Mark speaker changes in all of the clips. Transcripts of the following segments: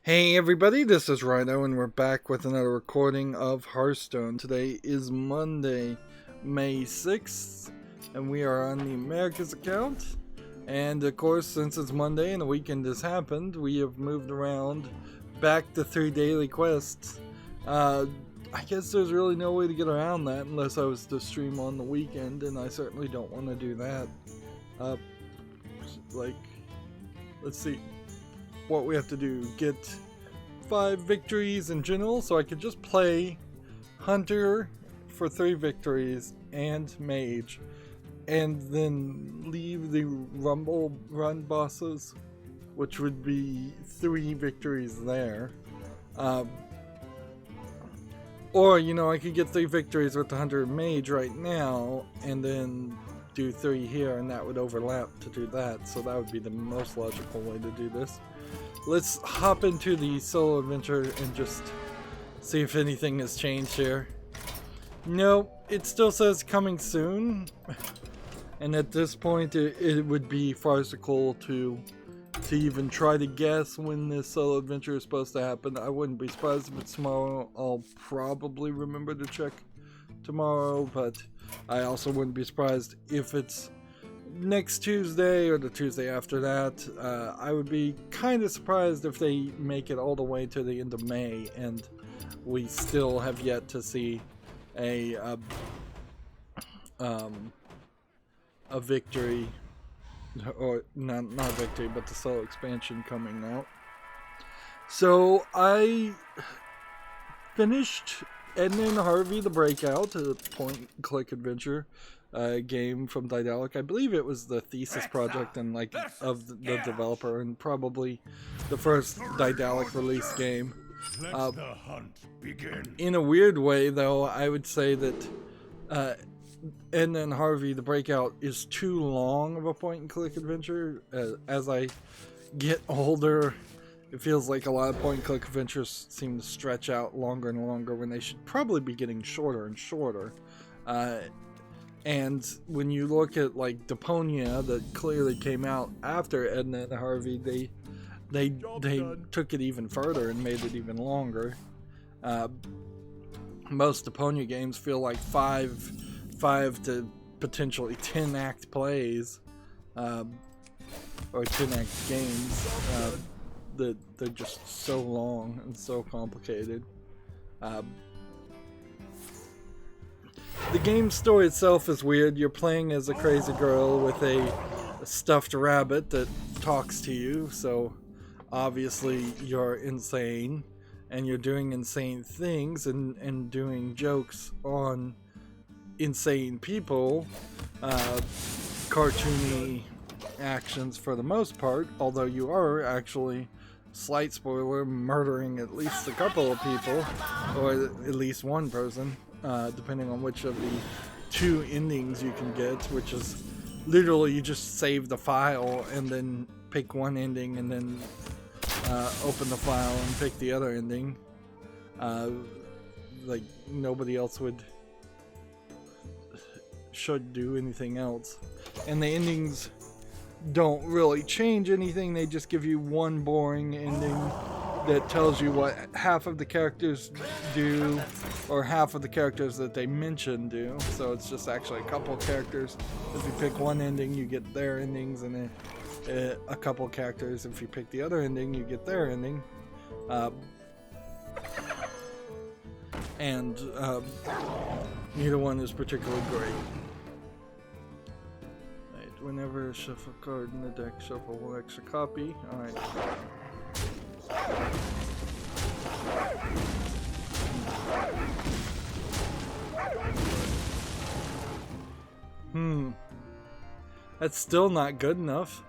Speaker 1: Hey everybody, this is Rydo and we're back with another recording of Hearthstone. Today is Monday, May 6th, and we are on the Americas account. And of course, since it's Monday and the weekend has happened, we have moved around back to 3 daily quests. I guess there's really no way to get around that unless I was to stream on the weekend, and I certainly don't want to do that. Let's see what we have to do. Get 5 victories in general, so I could just play Hunter for 3 victories and Mage, and then leave the Rumble run bosses, which would be 3 victories there. Or, you know, I could get 3 victories with the Hunter and Mage right now, and then do 3 here, and that would overlap to do that, so that would be the most logical way to do this. Let's hop into the solo adventure and just see if anything has changed here. No, it still says coming soon, and at this point it would be farcical to even try to guess when this solo adventure is supposed to happen. I wouldn't be surprised if it's tomorrow. I'll probably remember to check tomorrow, but I also wouldn't be surprised if it's next Tuesday or the Tuesday after that. I would be kind of surprised if they make it all the way to the end of May and we still have yet to see a victory, or not victory, but the solo expansion coming out. So I finished Edna and Harvey the Breakout, a point-and-click adventure game from Daedalic. I believe it was the thesis project and of the developer, and probably the first Daedalic release game.
Speaker 2: Let the hunt begin.
Speaker 1: In a weird way, though, I would say that Edna and Harvey the Breakout is too long of a point-and-click adventure. As I get older, it feels like a lot of point-and-click adventures seem to stretch out longer and longer when they should probably be getting shorter and shorter. And when you look at like Deponia, that clearly came out after Edna and Harvey, they took it even further and made it even longer. Most Deponia games feel like 5 to potentially 10 act plays, or 10 act games. They're just so long and so complicated. The game story itself is weird. You're playing as a crazy girl with a stuffed rabbit that talks to you, so obviously you're insane, and you're doing insane things and doing jokes on insane people. Cartoony actions for the most part, although you are actually, slight spoiler, murdering at least a couple of people, or at least one person, depending on which of the 2 endings you can get, which is literally you just save the file and then pick one ending and then open the file and pick the other ending. Like nobody else should do anything else, and the endings don't really change anything. They just give you one boring ending that tells you what half of the characters do, or half of the characters that they mention do. So it's just actually a couple of characters. If you pick one ending, you get their endings, and then a couple of characters, if you pick the other ending, you get their ending. And neither one is particularly great. Right, whenever shuffle a card in the deck, shuffle one extra copy. Alright. That's still not good enough.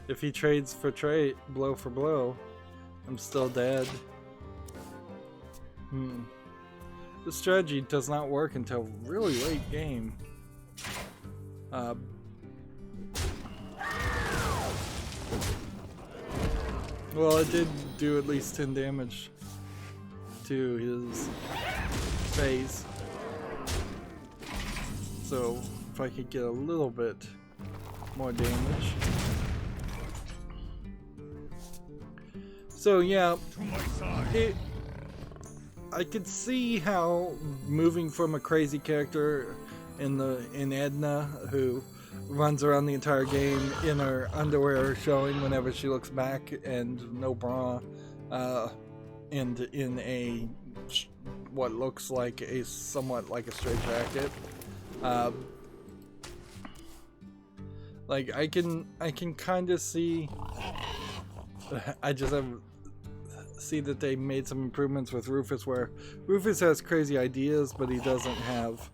Speaker 1: If he trades for trade, blow for blow, I'm still dead. The strategy does not work until really late game. Well, it did do at least 10 damage to his face. So if I could get a little bit more damage. So yeah,
Speaker 2: To my side.
Speaker 1: I could see how moving from a crazy character in Edna, who runs around the entire game in her underwear showing whenever she looks back and no bra, and in a what looks like a somewhat like a straight jacket. Like I can kind of see. I just have see that they made some improvements with Rufus, where Rufus has crazy ideas, but he doesn't have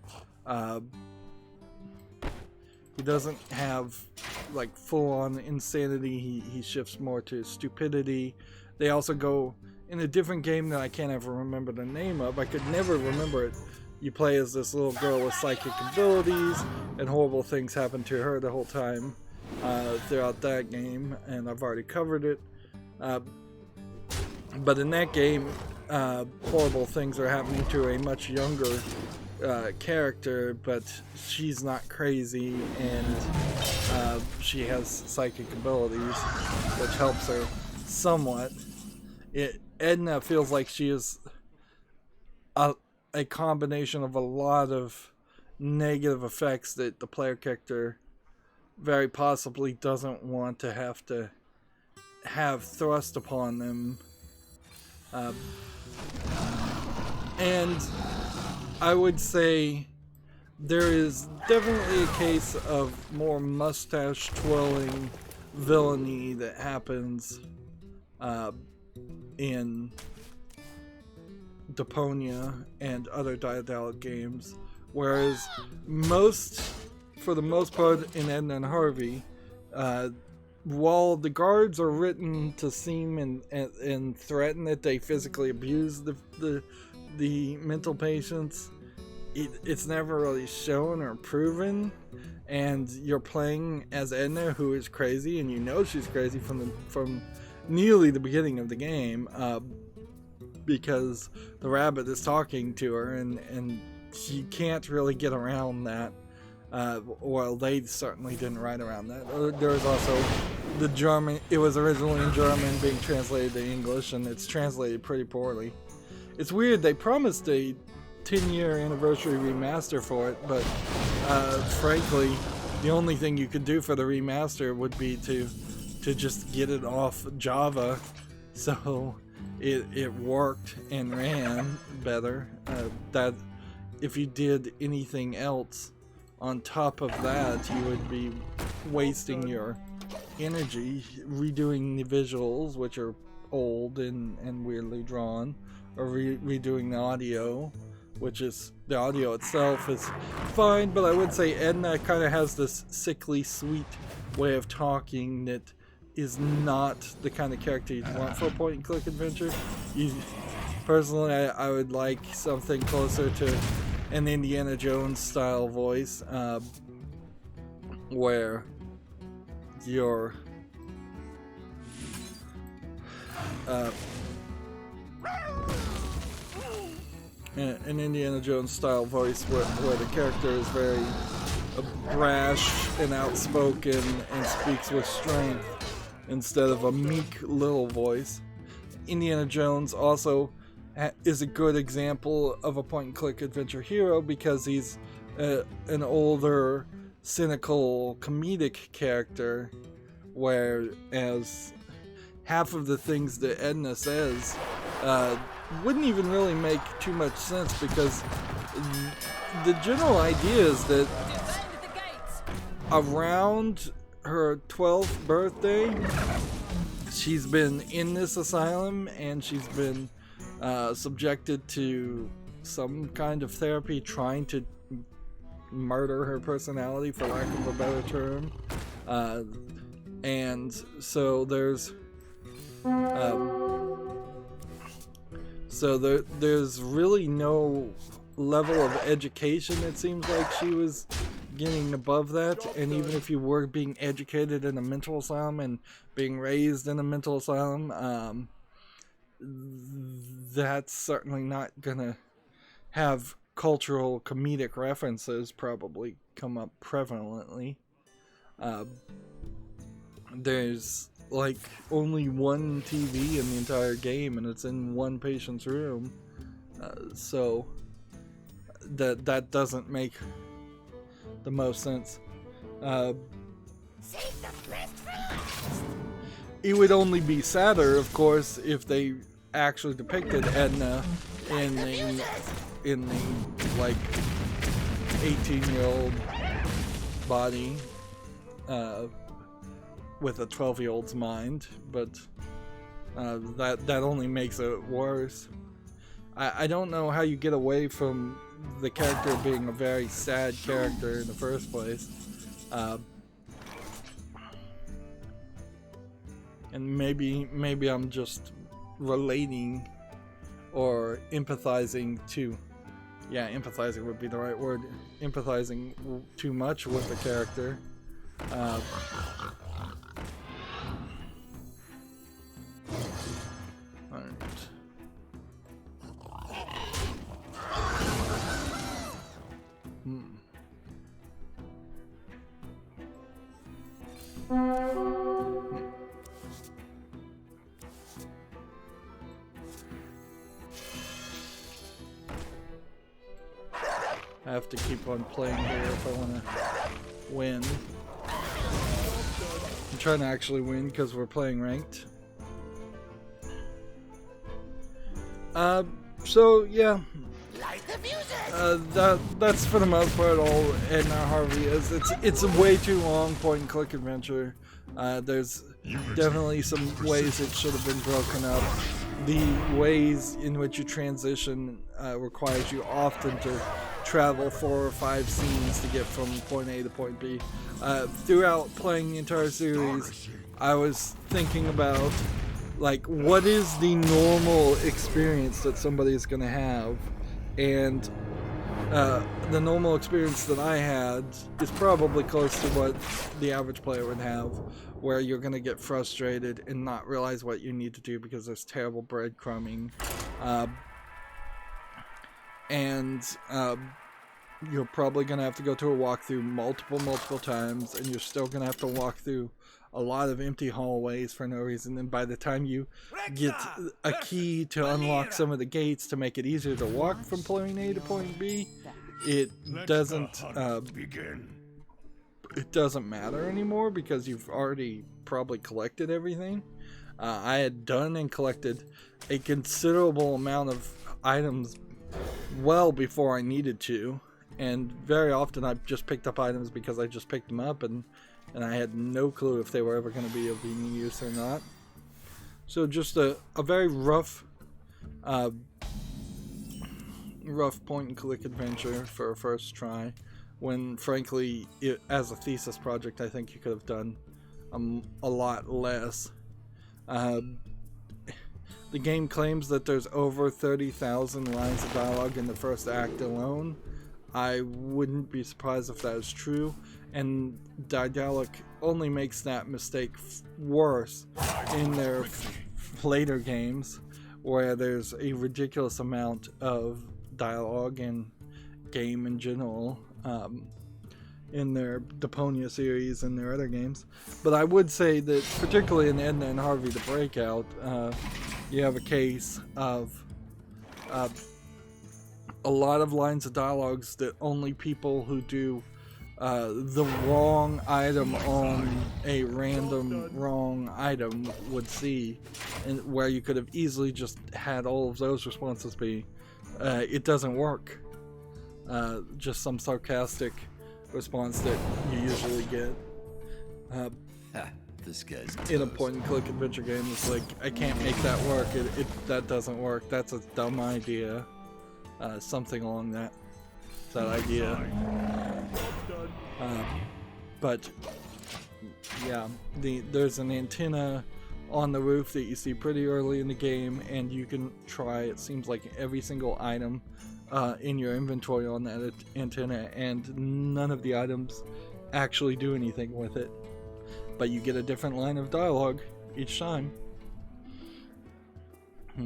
Speaker 1: like full-on insanity. He shifts more to stupidity. They also go in a different game that I can't ever remember the name of. I could never remember it. You play as this little girl with psychic abilities, and horrible things happen to her the whole time throughout that game, and I've already covered it. But in that game, horrible things are happening to a much younger character, but she's not crazy, and she has psychic abilities, which helps her somewhat. Edna feels like she is a combination of a lot of negative effects that the player character very possibly doesn't want to have thrust upon them. And I would say there is definitely a case of more mustache twirling villainy that happens in Deponia and other Daedalic games, whereas for the most part in Edna and Harvey, while the guards are written to seem and threaten that they physically abuse the mental patients, it's never really shown or proven, and you're playing as Edna, who is crazy, and you know she's crazy from nearly the beginning of the game, because the rabbit is talking to her, and she can't really get around that. Well, they certainly didn't write around that. There was also the German. It was originally in German, being translated to English, and it's translated pretty poorly. It's weird. They promised a 10-year anniversary remaster for it, but frankly, the only thing you could do for the remaster would be to just get it off Java, so it worked and ran better. That if you did anything else on top of that, you would be wasting your energy redoing the visuals, which are old and weirdly drawn, or redoing the audio, which is, the audio itself is fine, but I would say Edna kind of has this sickly sweet way of talking that is not the kind of character you'd want for a point-and-click adventure. Personally, I would like something closer to an Indiana Jones style voice, where you're an Indiana Jones style voice where the character is very brash and outspoken and speaks with strength instead of a meek little voice. Indiana Jones also is a good example of a point-and-click adventure hero because he's an older, cynical, comedic character, whereas half of the things that Edna says wouldn't even really make too much sense, because the general idea is that around her 12th birthday, she's been in this asylum and she's been subjected to some kind of therapy trying to murder her personality, for lack of a better term. And so there's there's really no level of education, it seems like she was getting above that. And even if you were being educated in a mental asylum and being raised in a mental asylum, that's certainly not gonna have cultural comedic references probably come up prevalently. There's like only one TV in the entire game, and it's in one patient's room. So that doesn't make the most sense.
Speaker 3: Save the best for last.
Speaker 1: It would only be sadder, of course, if they actually depicted Edna in the like 18-year-old body with a 12-year-old's mind, but that only makes it worse. I don't know how you get away from the character being a very sad character in the first place. And maybe I'm just relating or empathizing to, yeah, empathizing would be the right word, empathizing too much with the character. Alright. I have to keep on playing here if I want to win. I'm trying to actually win because we're playing ranked. So yeah, that's for the most part all Edna Harvey is. It's a way too long point and click adventure. There's definitely some ways it should have been broken up. The ways in which you transition requires you often to travel 4 or 5 scenes to get from point A to point B. Throughout playing the entire series, I was thinking about, like, what is the normal experience that somebody is going to have, and the normal experience that I had is probably close to what the average player would have, where you're going to get frustrated and not realize what you need to do because there's terrible breadcrumbing, and you're probably going to have to go to a walkthrough multiple times, and you're still going to have to walk through a lot of empty hallways for no reason, and by the time you get a key to unlock some of the gates to make it easier to walk from point A to point B, it doesn't matter anymore because you've already probably collected everything. I had done and collected a considerable amount of items well before I needed to, and very often I just picked up items because I just picked them up, and I had no clue if they were ever going to be of any use or not. So just a very rough point and click adventure for a first try, when frankly as a thesis project I think you could have done a lot less. The game claims that there's over 30,000 lines of dialogue in the first act alone. I wouldn't be surprised if that is true, and Daedalic only makes that mistake worse in their later games, where there's a ridiculous amount of dialogue and game in general in their Deponia series and their other games. But I would say that particularly in Edna and Harvey the Breakout, you have a case of a lot of lines of dialogues that only people who do the wrong item on a random wrong item would see, and where you could have easily just had all of those responses be, it doesn't work. Just some sarcastic response that you usually get.
Speaker 4: This guy's
Speaker 1: in a point and click adventure game. It's like, I can't make that work. That doesn't work. That's a dumb idea. Something along that idea. But yeah, there's an antenna on the roof that you see pretty early in the game, and you can try, it seems like, every single item in your inventory on that antenna, and none of the items actually do anything with it. But you get a different line of dialogue each time.
Speaker 3: I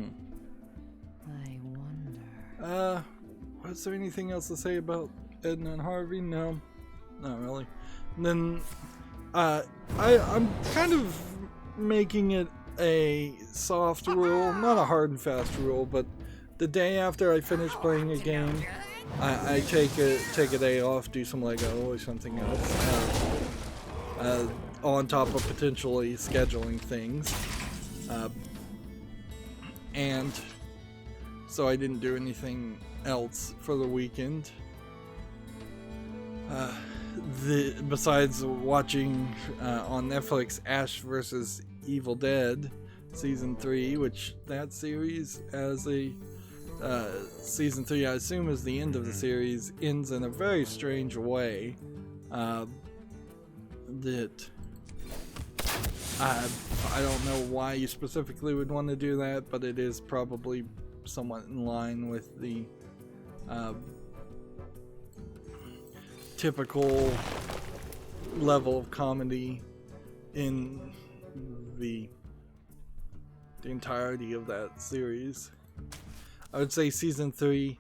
Speaker 3: wonder.
Speaker 1: Was there anything else to say about Edna and Harvey? No, not really. And then, I'm kind of making it a soft rule, not a hard and fast rule, but the day after I finish playing a game, I take a day off, do some Lego or something else, on top of potentially scheduling things, and so I didn't do anything else for the weekend. Besides watching on Netflix Ash vs. Evil Dead Season 3, which that series as a Season 3 I assume is the end of the series, ends in a very strange way that I don't know why you specifically would want to do that, but it is probably somewhat in line with the typical level of comedy in the entirety of that series. I would say Season 3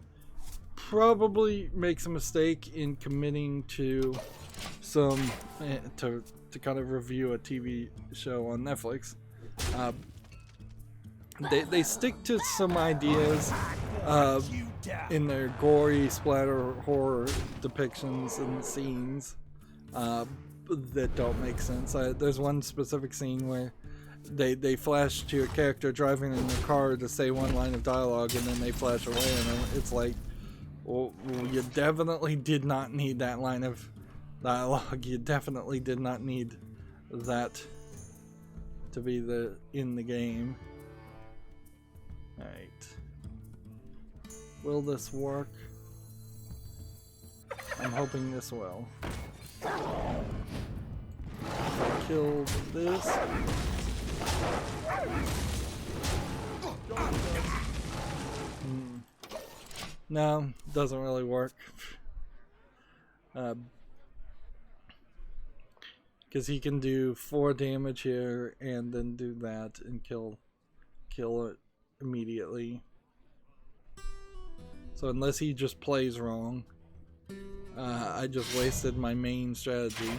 Speaker 1: probably makes a mistake in committing to some to kind of review a TV show on Netflix. They stick to some ideas in their gory splatter horror depictions and scenes that don't make sense. There's one specific scene where they flash to a character driving in a car to say one line of dialogue, and then they flash away, and it's like, well, you definitely did not need that line of dialogue. You definitely did not need that to be in the game. Alright. Will this work? I'm hoping this will. If I kill this. No, doesn't really work. Because he can do 4 damage here and then do that and kill it immediately. So unless he just plays wrong, I just wasted my main strategy.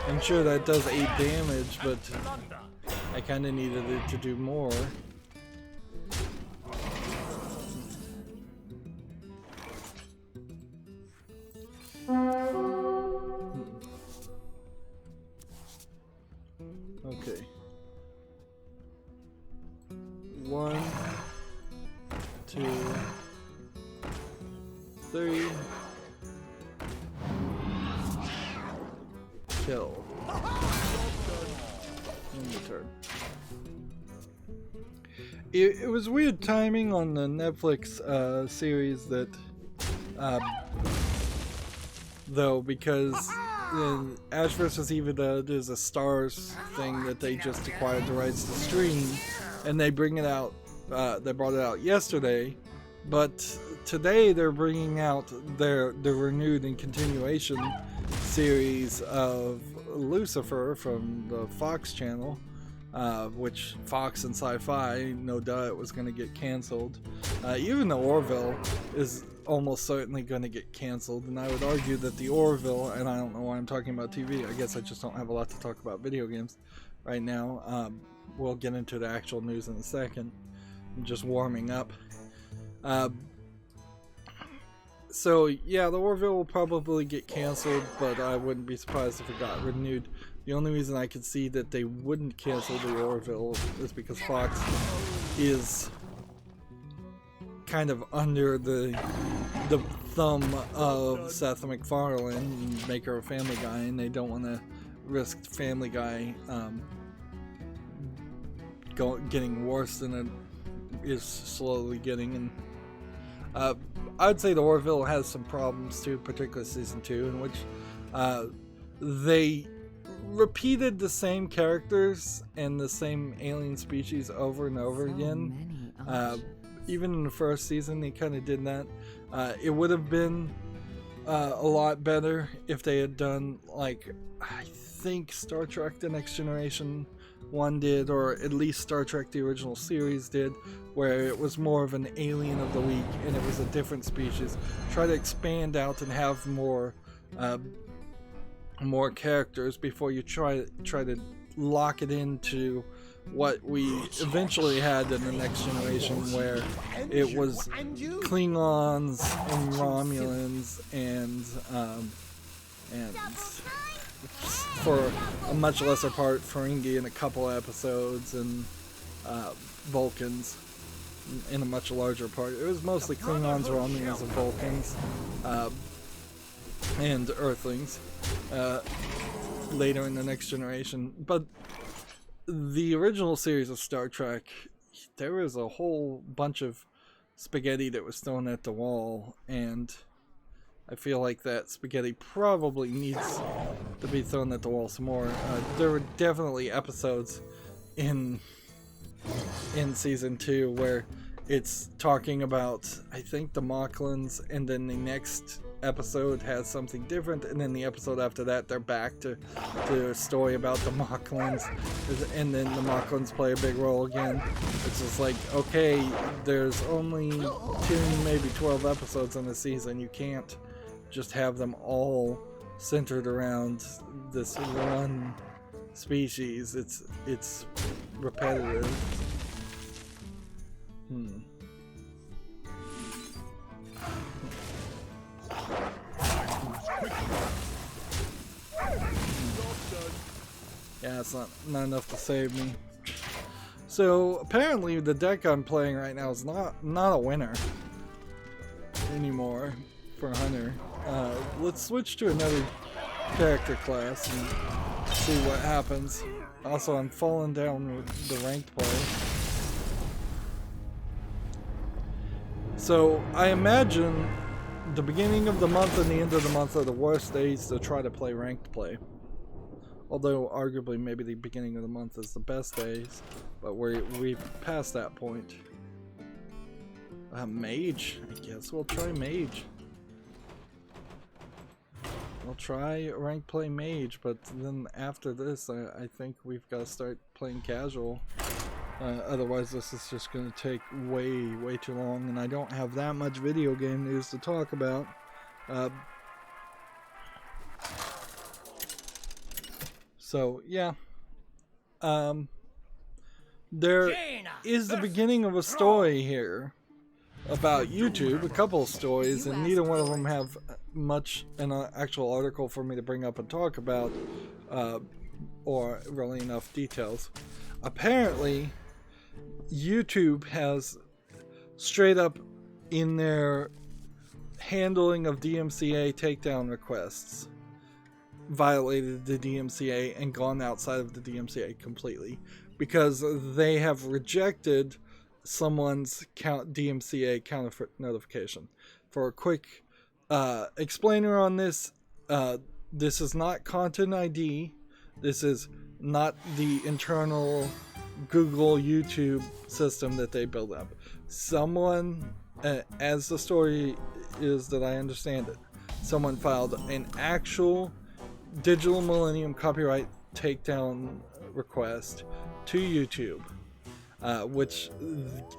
Speaker 1: I'm sure that does 8 damage, but I kind of needed it to do more. Okay. 1, 2, 3. Kill. In the turn. It was weird timing on the Netflix series that, though, because Ash vs. Evil Dead is a Stars thing that they just acquired the rights to stream, and they bring it out. They brought it out yesterday, but today they're bringing out the renewed and continuation series of Lucifer from the Fox channel, which Fox and Sci-Fi, no doubt it was going to get canceled. Even the Orville is almost certainly going to get canceled, and I would argue that the Orville, and I don't know why I'm talking about TV, I guess I just don't have a lot to talk about video games right now. We'll get into the actual news in a second. I'm just warming up. So yeah, the Orville will probably get canceled, but I wouldn't be surprised if it got renewed. The only reason I could see that they wouldn't cancel the Orville is because Fox is kind of under the thumb of Seth MacFarlane, maker of Family Guy, and they don't want to risk Family Guy getting worse than it is slowly getting. And I'd say the Orville has some problems too, particularly season 2, in which they repeated the same characters and the same alien species over and over again. Even in the first season, they kind of did that. It would have been a lot better if they had done, like, I think Star Trek The Next Generation 1 did, or at least Star Trek the original series did, where it was more of an alien of the week and it was a different species. Try to expand out and have more characters before you try to lock it into what we eventually had in the Next Generation, where it was Klingons and Romulans and for a much lesser part Ferengi in a couple episodes, and Vulcans in a much larger part. It was mostly Klingons, Romulans, and Vulcans, and Earthlings later in the Next Generation. But the original series of Star Trek, there was a whole bunch of spaghetti that was thrown at the wall, and I feel like that spaghetti probably needs to be thrown at the wall some more. There were definitely episodes in season 2 where it's talking about, I think, the Moclans, and then the next episode has something different, and then the episode after that they're back to a story about the Moclans, and then the Moclans play a big role again. It's just like, okay, there's only 10, maybe 12 episodes in the season. You can't just have them all centered around this one species. It's repetitive. Yeah, it's not enough to save me. So apparently the deck I'm playing right now is not a winner anymore for Hunter. Let's switch to another character class and see what happens. Also, I'm falling down with the ranked play. So I imagine the beginning of the month and the end of the month are the worst days to try to play ranked play. Although arguably maybe the beginning of the month is the best days, but we've passed that point. Mage, I guess we'll try Mage. We'll try rank play Mage, but then after this I think we've got to start playing casual. Otherwise this is just going to take way too long, and I don't have that much video game news to talk about. So yeah, there is the beginning of a story here about YouTube, a couple of stories, and neither one of them have much an actual article for me to bring up and talk about, or really enough details. Apparently, YouTube has straight up in their handling of DMCA takedown requests violated the DMCA and gone outside of the DMCA completely, because they have rejected someone's DMCA counterfeit notification. For a quick explainer on this, this is not Content ID. This is not the internal Google YouTube system that they build up. Someone, as the story is that I understand it, someone filed an actual Digital Millennium copyright takedown request to YouTube, which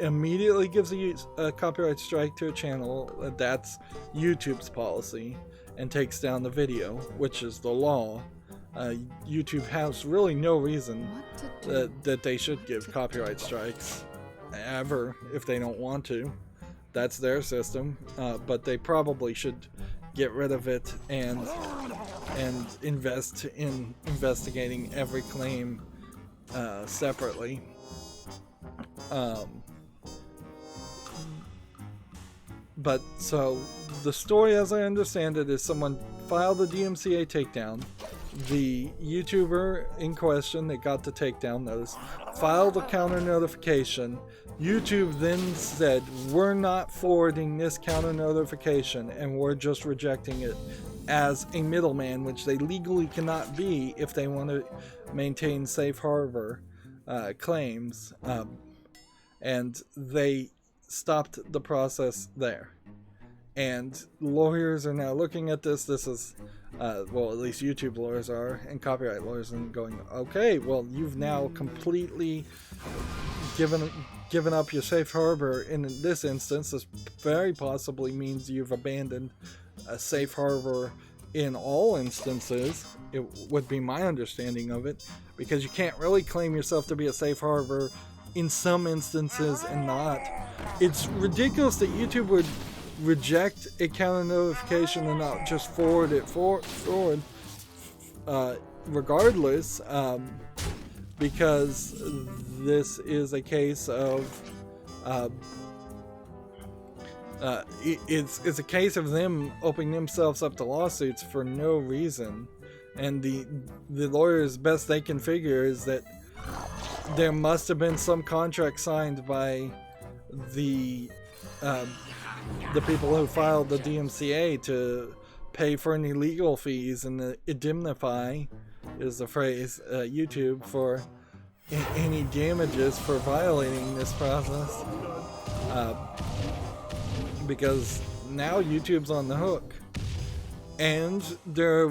Speaker 1: immediately gives a copyright strike to a channel. That's YouTube's policy, and takes down the video, which is the law. YouTube has really no reason that they should give copyright strikes ever if they don't want to. That's their system, but they probably should get rid of it and invest in investigating every claim separately. But so the story, as I understand it, is someone filed a DMCA takedown. The YouTuber in question that got the takedown notice filed a counter notification. YouTube then said, we're not forwarding this counter notification and we're just rejecting it as a middleman, which they legally cannot be if they want to maintain safe harbor claims. And they stopped the process there. And lawyers are now looking at this. This is, well, at least YouTube lawyers are, and copyright lawyers, and going, okay, well, you've now completely given up your safe harbor. In this instance, this very possibly means you've abandoned a safe harbor in all instances. It would be my understanding of it, because you can't really claim yourself to be a safe harbor in some instances and not. It's ridiculous that YouTube would reject a counter notification and not just forward it forward regardless, because this is a case of it's a case of them opening themselves up to lawsuits for no reason. And the lawyers, best they can figure is that there must have been some contract signed by the people who filed the DMCA to pay for any legal fees and indemnify, is the phrase, YouTube for any damages for violating this process, because now YouTube's on the hook. And there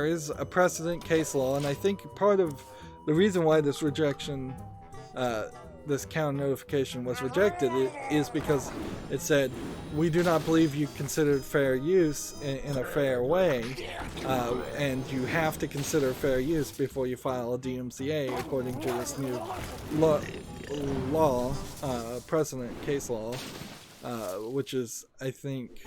Speaker 1: is a precedent case law, and I think part of the reason why this rejection, this counter notification was rejected, is because it said, we do not believe you considered fair use in a fair way, and you have to consider fair use before you file a DMCA, according to this new law, precedent case law, which is, I think,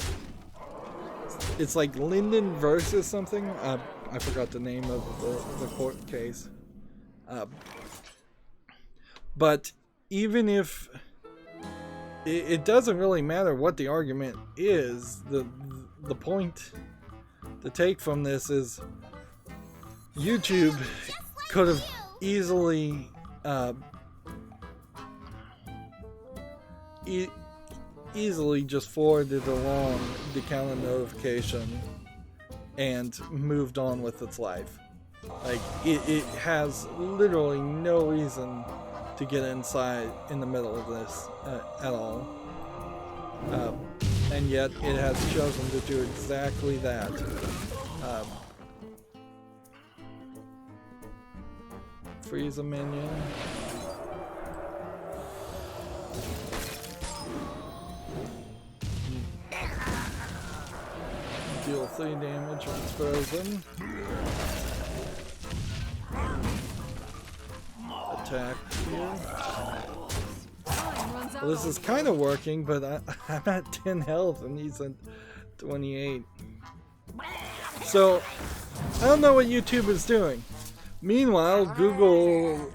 Speaker 1: it's like Linden versus something. I forgot the name of the court case. But even if it doesn't really matter what the argument is, the point to take from this is YouTube could have easily easily just forwarded along the counter notification and moved on with its life. Like, it has literally no reason to get inside in the middle of this at all. And yet it has chosen to do exactly that. Freeze a minion. Deal 3 damage when it's frozen. Attack here. Well, this is kind of working, but I'm at 10 health and he's at 28. So, I don't know what YouTube is doing. Meanwhile, Google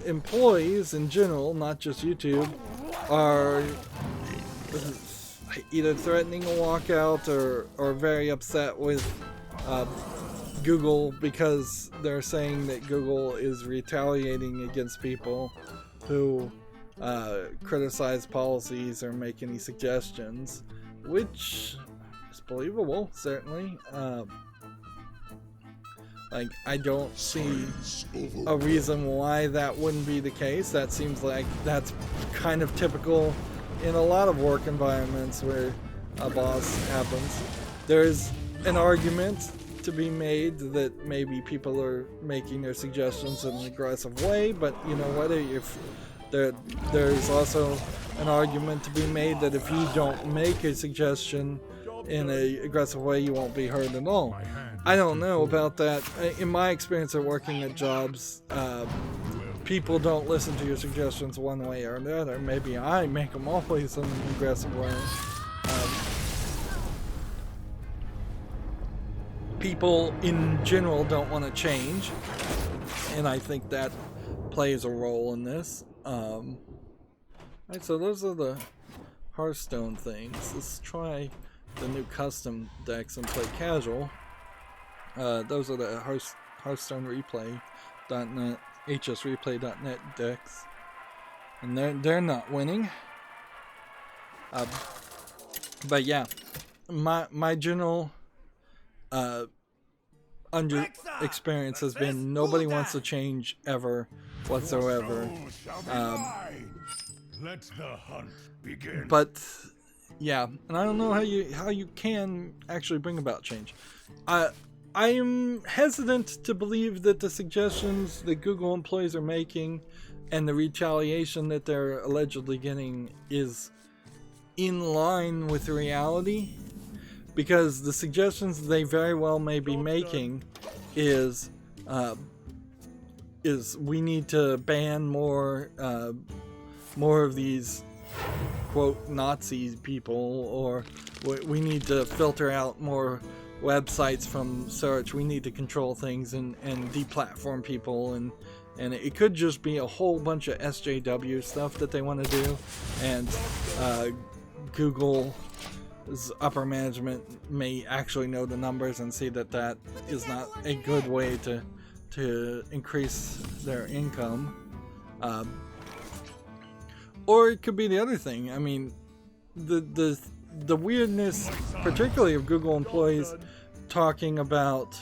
Speaker 1: employees in general, not just YouTube, are either threatening a walkout or very upset with Google, because they're saying that Google is retaliating against people who criticize policies or make any suggestions, which is believable, certainly. Like, I don't see a reason why that wouldn't be the case. That seems like that's kind of typical in a lot of work environments where a boss happens. There's an argument to be made that maybe people are making their suggestions in an aggressive way, but you know what, if there's also an argument to be made that if you don't make a suggestion in an aggressive way, you won't be heard at all. I don't know about that. In my experience of working at jobs, people don't listen to your suggestions one way or another. Maybe I make them always in an aggressive way. People in general don't want to change, and I think that plays a role in this. Alright, so those are the Hearthstone things. Let's try the new custom decks and play casual. Those are the Hearthstone Replay.net, HSReplay.net decks, and they're not winning. But yeah, my general experience has been nobody wants to change ever whatsoever.
Speaker 2: Let the hunt begin.
Speaker 1: But yeah, and I don't know how you can actually bring about change. I am hesitant to believe that the suggestions that Google employees are making and the retaliation that they're allegedly getting is in line with reality, because the suggestions they very well may be making is we need to ban more of these quote Nazi people, or we need to filter out more websites from search, we need to control things and deplatform people, and it could just be a whole bunch of SJW stuff that they want to do, and Google's upper management may actually know the numbers and see that that is not a good way to increase their income. Or it could be the other thing. I mean, the weirdness, particularly of Google employees talking about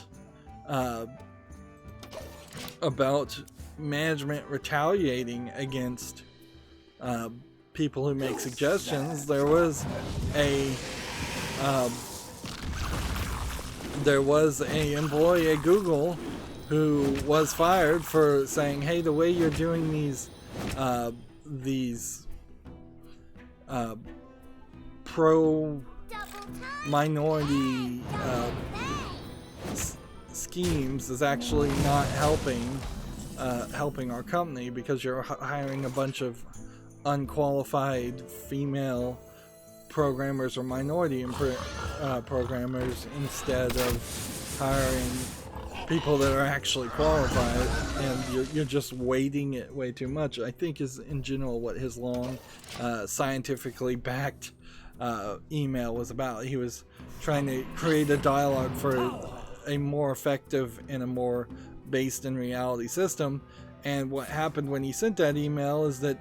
Speaker 1: management retaliating against people who make suggestions. There was a employee at Google who was fired for saying, "Hey, the way you're doing these pro minority schemes is actually not helping our company, because you're hiring a bunch of unqualified female programmers or minority programmers instead of hiring people that are actually qualified, and you're just weighting it way too much," I think is in general what his long scientifically backed email was about. He was trying to create a dialogue for a more effective and a more based in reality system, and what happened when he sent that email is that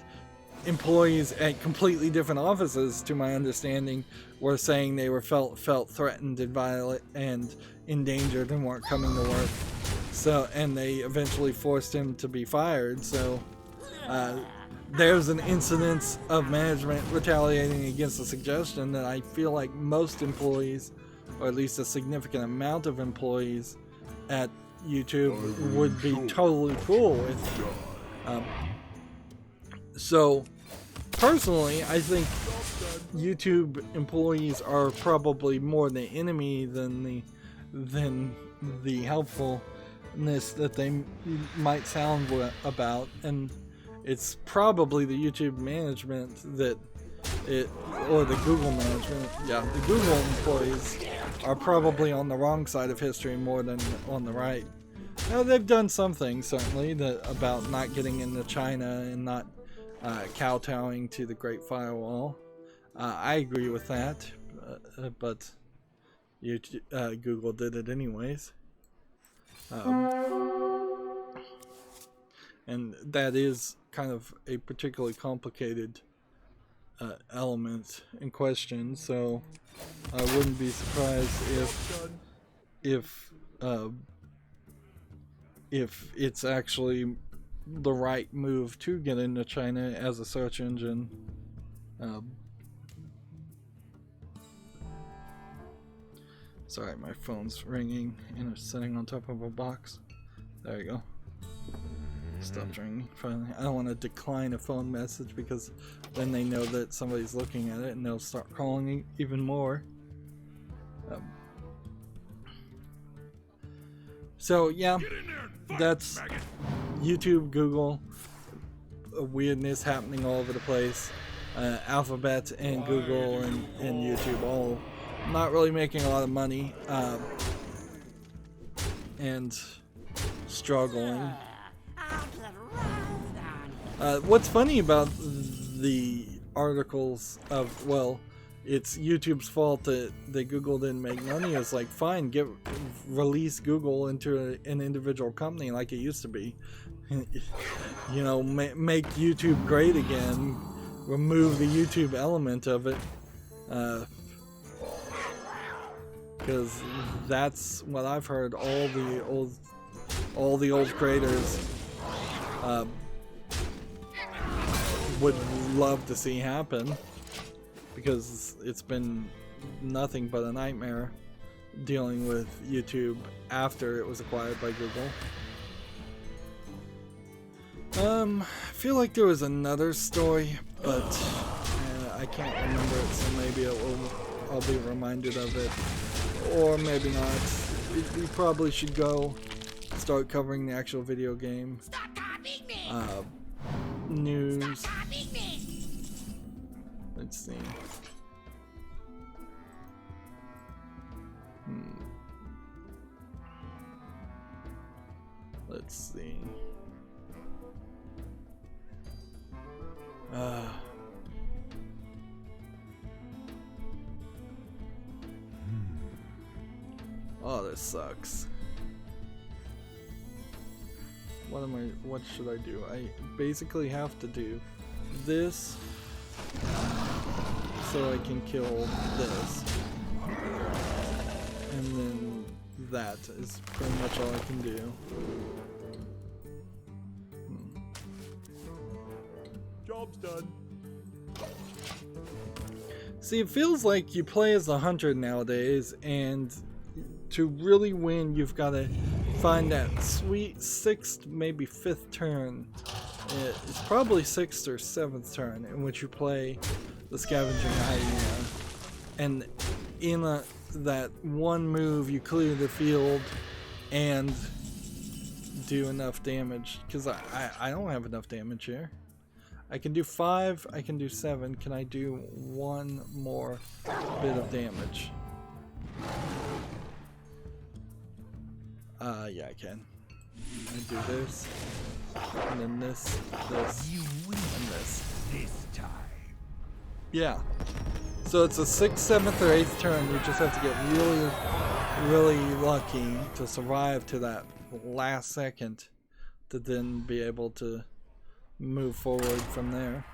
Speaker 1: employees at completely different offices, to my understanding, were saying they were felt threatened and violent and endangered and weren't coming to work. So, and they eventually forced him to be fired. So there's an incidence of management retaliating against a suggestion that I feel like most employees, or at least a significant amount of employees at YouTube, would be totally cool with. So personally, I think YouTube employees are probably more the enemy than the helpfulness that they might sound about, and it's probably the YouTube management or the Google management. Yeah, the Google employees are probably on the wrong side of history more than on the right. Now, they've done some things certainly about not getting into China and not kowtowing to the Great Firewall. I agree with that, but Google did it anyways. And that is kind of a particularly complicated element in question, so I wouldn't be surprised if it's actually the right move to get into China as a search engine. Sorry, my phone's ringing and it's sitting on top of a box. There you go. Stopped ringing finally. I don't want to decline a phone message, because then they know that somebody's looking at it and they'll start calling even more. So yeah, that's YouTube, Google, weirdness happening all over the place. Alphabet and Google and YouTube all not really making a lot of money, and struggling. What's funny about the articles of, well, it's YouTube's fault that Google didn't make money, is like, fine, release Google into an individual company like it used to be. You know, make YouTube great again, remove the YouTube element of it, because that's what I've heard all the old creators would love to see happen. because it's been nothing but a nightmare dealing with YouTube after it was acquired by Google. I feel like there was another story, but I can't remember it, so maybe I'll be reminded of it, or maybe not. We probably should go start covering the actual video game news. Let's see. Let's see. Oh, this sucks. What should I do? I basically have to do this so I can kill this. And then that is pretty much all I can do.
Speaker 2: Job's done.
Speaker 1: See, it feels like you play as a hunter nowadays, and to really win, you've got to find that sweet 6th, maybe 5th turn. It's probably 6th or 7th turn in which you play the scavenging hyena, and in that one move you clear the field and do enough damage. Because I don't have enough damage here. I can do 5, I can do 7. Can I do one more bit of damage? Yeah, I can. I do this, and then this, and this.
Speaker 2: This time.
Speaker 1: Yeah. So it's a 6th, 7th, or 8th turn. You just have to get really, really lucky to survive to that last second to then be able to move forward from there.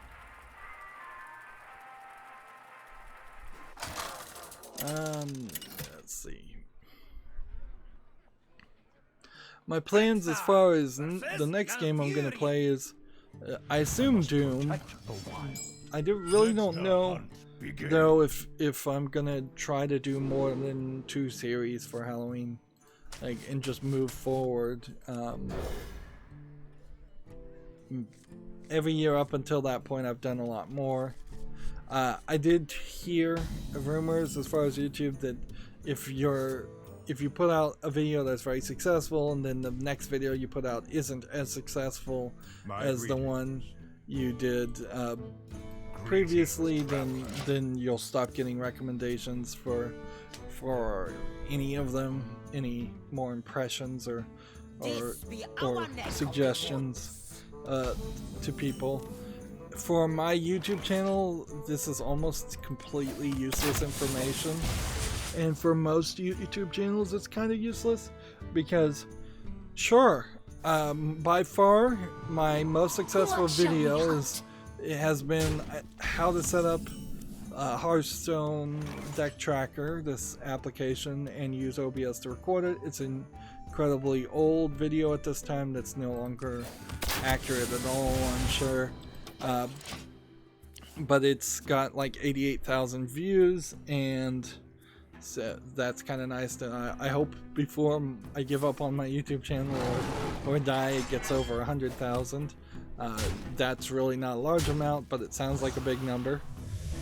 Speaker 1: Let's see. My plans as far as the next game I'm gonna play is, I assume Doom. I really don't know though if I'm gonna try to do more than 2 series for Halloween, like, and just move forward. Every year up until that point, I've done a lot more. I did hear rumors as far as YouTube that if you put out a video that's very successful and then the next video you put out isn't as successful as the one you did previously, then you'll stop getting recommendations for any of them, any more impressions or suggestions to people. For my YouTube channel, this is almost completely useless information. And for most YouTube channels, it's kind of useless because, sure, by far, my most successful video has been how to set up Hearthstone deck tracker, this application, and use OBS to record it. It's an incredibly old video at this time that's no longer accurate at all, I'm sure. But it's got like 88,000 views, and so that's kind of nice. I hope before I give up on my YouTube channel or die, it gets over 100,000. That's really not a large amount, but it sounds like a big number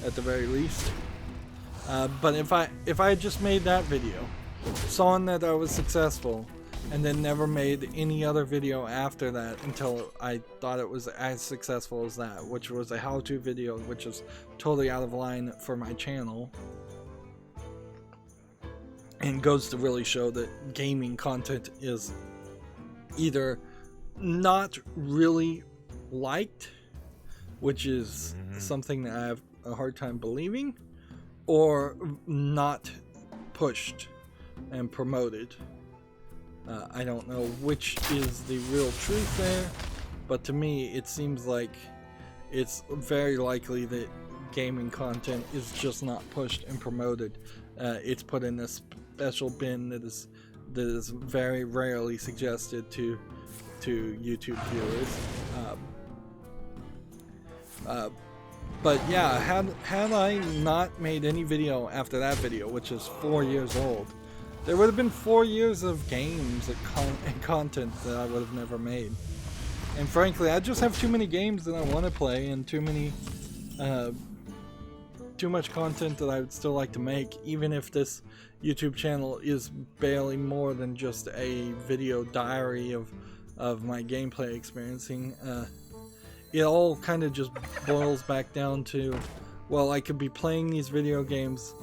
Speaker 1: at the very least. But if I had just made that video, saw that I was successful, and then never made any other video after that until I thought it was as successful as that, which was a how-to video, which is totally out of line for my channel, and goes to really show that gaming content is either not really liked, which is something that I have a hard time believing, or not pushed and promoted. I don't know which is the real truth there, but to me it seems like it's very likely that gaming content is just not pushed and promoted. It's put in a special bin that is very rarely suggested to YouTube viewers. But yeah, had I not made any video after that video, which is 4 years old, there would have been 4 years of games and content that I would have never made. And frankly, I just have too many games that I want to play and too much content that I would still like to make, even if this YouTube channel is barely more than just a video diary of my gameplay experiencing. It all kind of just boils back down to, well, I could be playing these video games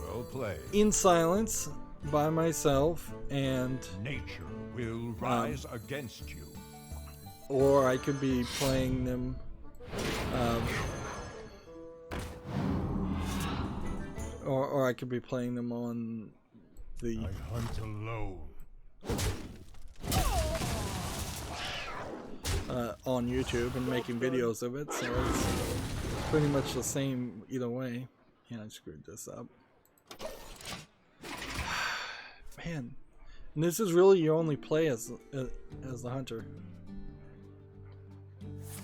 Speaker 1: in silence by myself, and
Speaker 2: nature will rise against you.
Speaker 1: or I could be playing them or I could be playing them on the
Speaker 2: I hunt alone.
Speaker 1: On YouTube and making videos of it, so it's pretty much the same either way. Yeah, I screwed this up. Man, and this is really your only play as the hunter.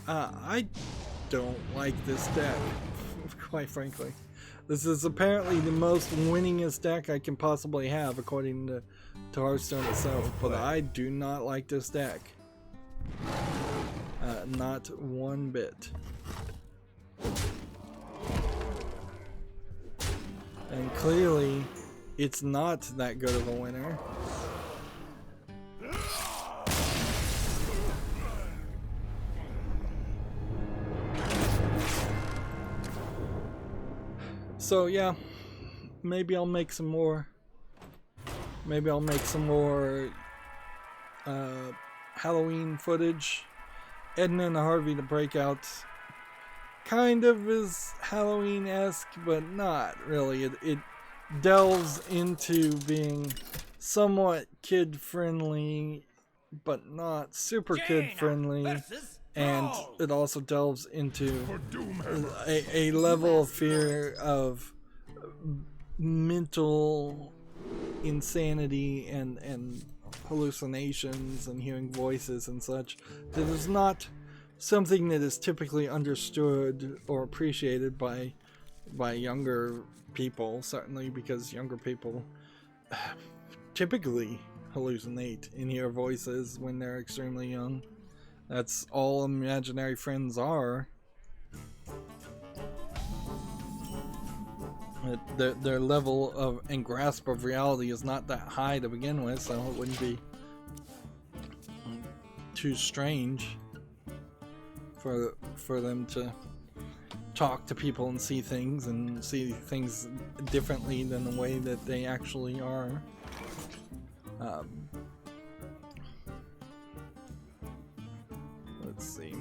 Speaker 1: I don't like this deck, quite frankly. This is apparently the most winningest deck I can possibly have, according to Hearthstone itself, but I do not like this deck. Not one bit. And clearly, it's not that good of a winner. So yeah, maybe I'll make some more. Maybe I'll make some more Halloween footage. Edna and Harvey, the Breakouts, kind of is Halloween-esque, but not really. It delves into being somewhat kid-friendly, but not super kid-friendly. And it also delves into a level of fear of mental insanity and hallucinations and hearing voices and such that is not something that is typically understood or appreciated by younger people, certainly, because younger people typically hallucinate and hear voices when they're extremely young. That's all imaginary friends are. Their level of and grasp of reality is not that high to begin with, so it wouldn't be too strange for them to talk to people and see things differently than the way that they actually are. Let's see.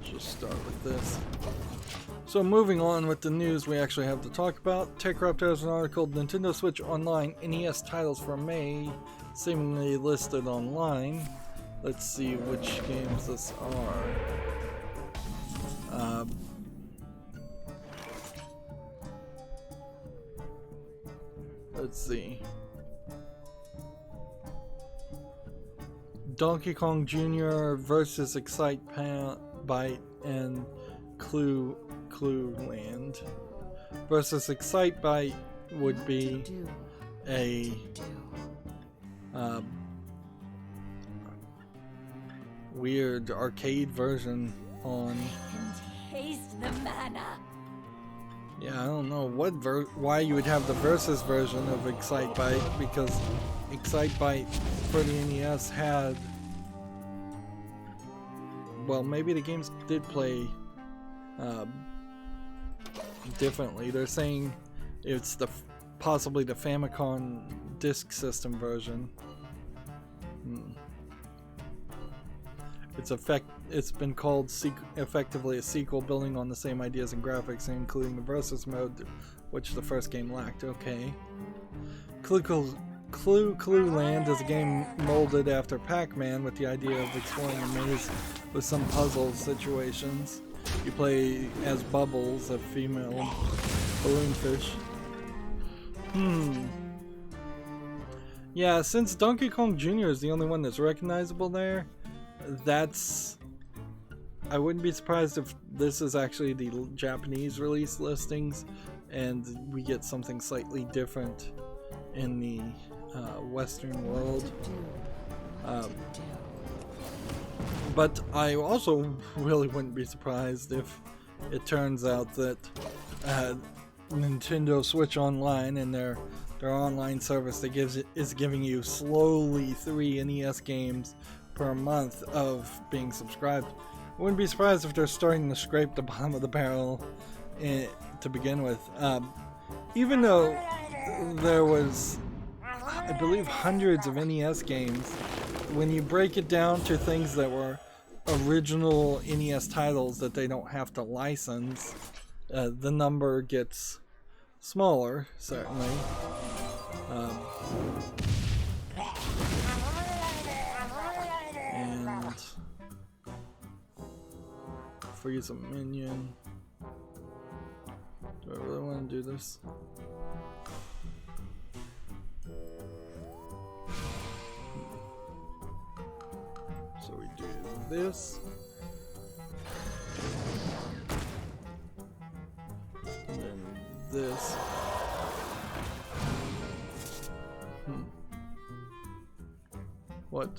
Speaker 1: Just start with this. So moving on with the news we actually have to talk about. TechRaptor has an article, Nintendo Switch Online NES titles for May seemingly listed online. Let's see which games this are. Let's see. Donkey Kong Jr. versus Excite Byte and Clue Land. Versus Excite Byte would be a weird arcade version on.
Speaker 3: I can taste the mana.
Speaker 1: Yeah, I don't know why you would have the versus version of Excite Byte, because Excite Byte for the NES had. Well, maybe the games did play differently. They're saying it's possibly the Famicom Disk System version. It's been called effectively a sequel, building on the same ideas and graphics, including the versus mode, which the first game lacked. Okay. Clue Land is a game molded after Pac-Man, with the idea of exploring a maze with some puzzle situations. You play as Bubbles, a female balloonfish. Yeah, since Donkey Kong Jr. is the only one that's recognizable there, that's I wouldn't be surprised if this is actually the Japanese release listings, and we get something slightly different in the Western world. But I also really wouldn't be surprised if it turns out that Nintendo Switch Online and their online service that is giving you slowly 3 NES games per month of being subscribed. I wouldn't be surprised if they're starting to scrape the bottom of the barrel to begin with. Even though there was, I believe, hundreds of NES games, when you break it down to things that were original NES titles that they don't have to license, the number gets smaller, certainly. And freeze a minion. Do I really want to do this? So we do this. And then this. What?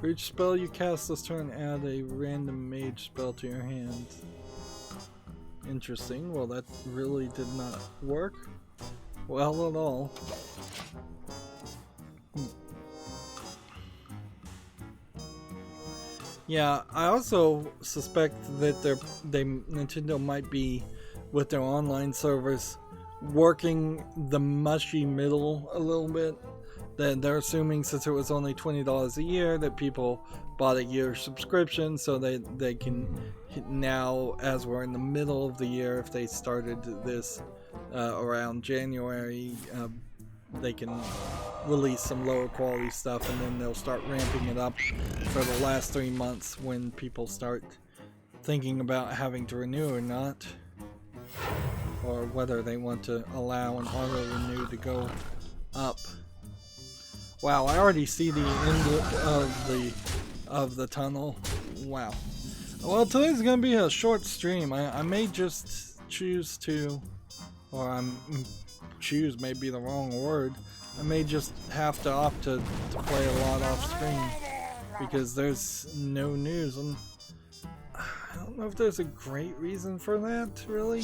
Speaker 1: For each spell you cast this turn, add a random mage spell to your hand. Interesting. Well, that really did not work well at all. Yeah, I also suspect that Nintendo might be, with their online service, working the mushy middle a little bit. That they're assuming, since it was only $20 a year, that people bought a year subscription, so they can now, as we're in the middle of the year, if they started this around January, they can release some lower quality stuff, and then they'll start ramping it up for the last 3 months when people start thinking about having to renew or not, or whether they want to allow an auto renew to go up. Wow, I already see the end of the tunnel. Wow. Well, today's gonna be a short stream. I may just choose to, or choose may be the wrong word. I may just have to opt to play a lot off screen because there's no news, and I don't know if there's a great reason for that, really.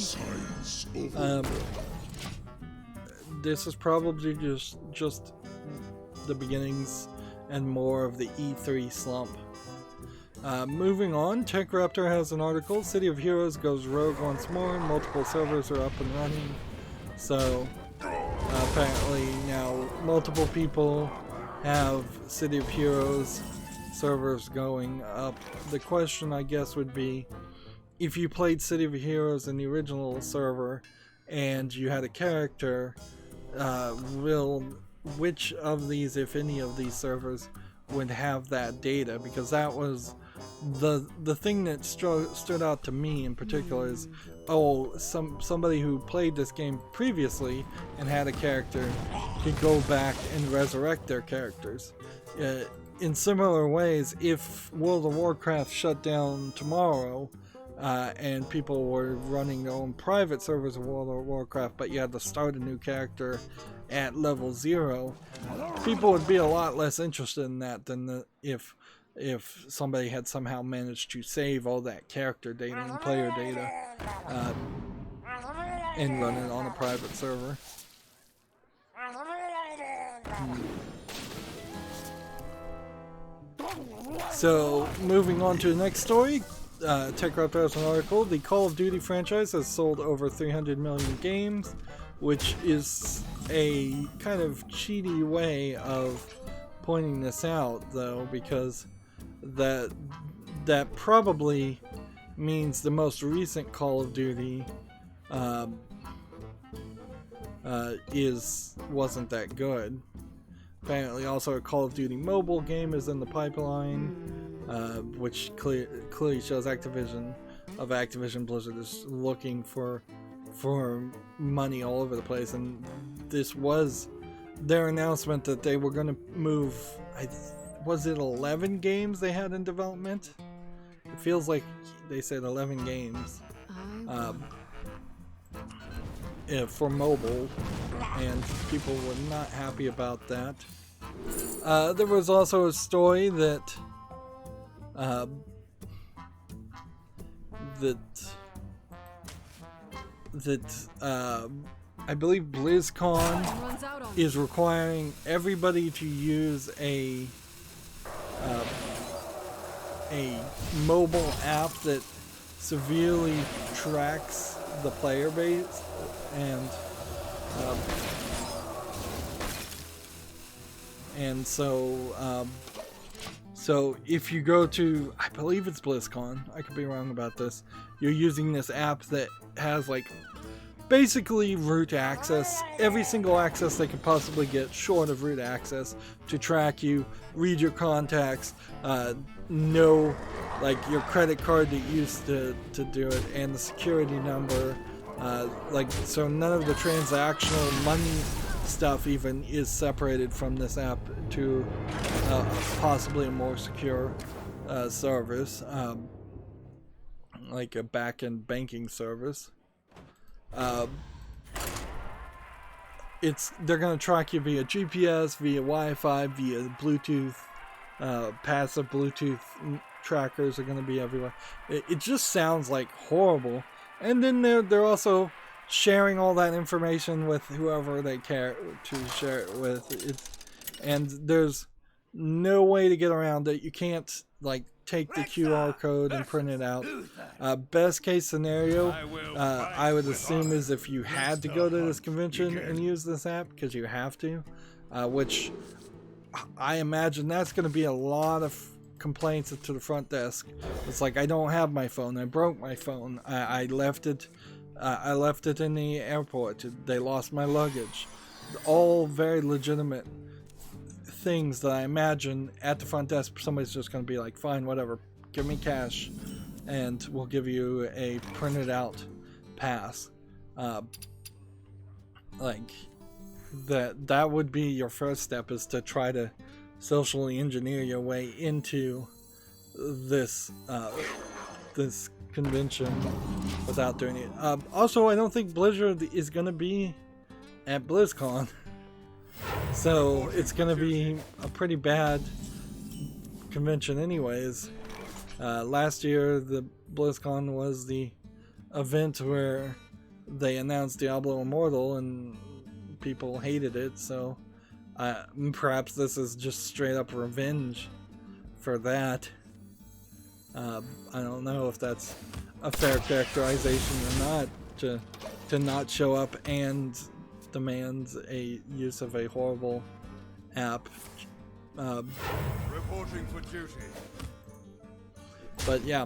Speaker 1: This is probably just the beginnings and more of the E3 slump. Moving on, TechRaptor has an article. City of Heroes goes rogue once more. Multiple servers are up and running. So apparently now multiple people have City of Heroes servers going up. The question, I guess, would be, if you played City of Heroes in the original server and you had a character, which of these, if any of these servers, would have that data? Because that was the thing that stood out to me in particular is, oh, somebody who played this game previously and had a character could go back and resurrect their characters. In similar ways, if World of Warcraft shut down tomorrow, and people were running their own private servers of World of Warcraft, but you had to start a new character at level 0, people would be a lot less interested in that than if somebody had somehow managed to save all that character data and player data and run it on a private server. So, moving on to the next story, TechRaptor has an article. The Call of Duty franchise has sold over 300 million games, which is a kind of cheaty way of pointing this out, though, because that probably means the most recent Call of Duty wasn't that good. Apparently, also a Call of Duty mobile game is in the pipeline, which clearly shows Activision Blizzard is looking for money all over the place, and this was their announcement that they were going to move, was it 11 games they had in development? It feels like they said 11 games for mobile, and people were not happy about that. There was also a story that I believe BlizzCon is requiring everybody to use a mobile app that severely tracks the player base, and so if you go to, I believe it's BlizzCon, I could be wrong about this, you're using this app that has like basically root access, every single access they could possibly get short of root access, to track you, read your contacts, know like your credit card that you used to do it, and the security number, like, so none of the transactional money stuff even is separated from this app to possibly a more secure service, like a back-end banking service. They're going to track you via GPS, via Wi-Fi, via Bluetooth. Passive Bluetooth trackers are going to be everywhere. It just sounds like horrible. And then they're also sharing all that information with whoever they care to share it with. And there's no way to get around it. You can't like take the QR code and print it out. Best case scenario, I would assume, is if you had to go to this convention and use this app, because you have to, which I imagine that's going to be a lot of complaints to the front desk. It's like, I don't have my phone. I broke my phone. I left it. I left it in the airport. They lost my luggage. All very legitimate things that I imagine at the front desk somebody's just going to be like, fine, whatever, give me cash and we'll give you a printed out pass. Like that would be your first step, is to try to socially engineer your way into this this convention without doing it. Also, I don't think Blizzard is going to be at BlizzCon. So it's going to be a pretty bad convention anyways. Last year, the BlizzCon was the event where they announced Diablo Immortal and people hated it, so perhaps this is just straight up revenge for that. I don't know if that's a fair characterization or not, to not show up and demands a use of a horrible app.
Speaker 2: Reporting for duty.
Speaker 1: But yeah,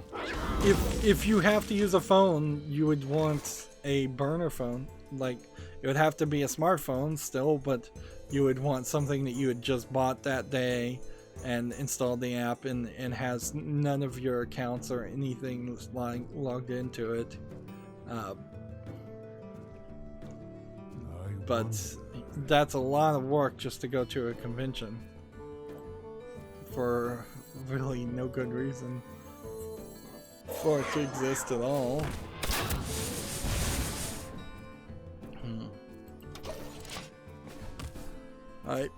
Speaker 1: if you have to use a phone, you would want a burner phone. Like, it would have to be a smartphone still, but you would want something that you had just bought that day and installed the app and has none of your accounts or anything logged into it. But that's a lot of work just to go to a convention for really no good reason for it to exist at all. Alright,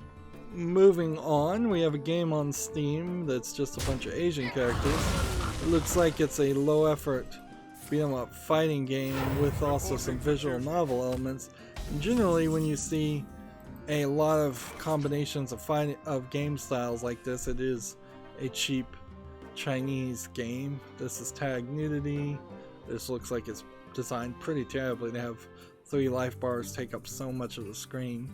Speaker 1: moving on, we have a game on Steam that's just a bunch of Asian characters. It looks like it's a low effort beat-em-up fighting game with also some visual novel elements. And generally, when you see a lot of combinations of game styles like this, it is a cheap Chinese game. This is tag nudity. This looks like it's designed pretty terribly to have 3 life bars take up so much of the screen.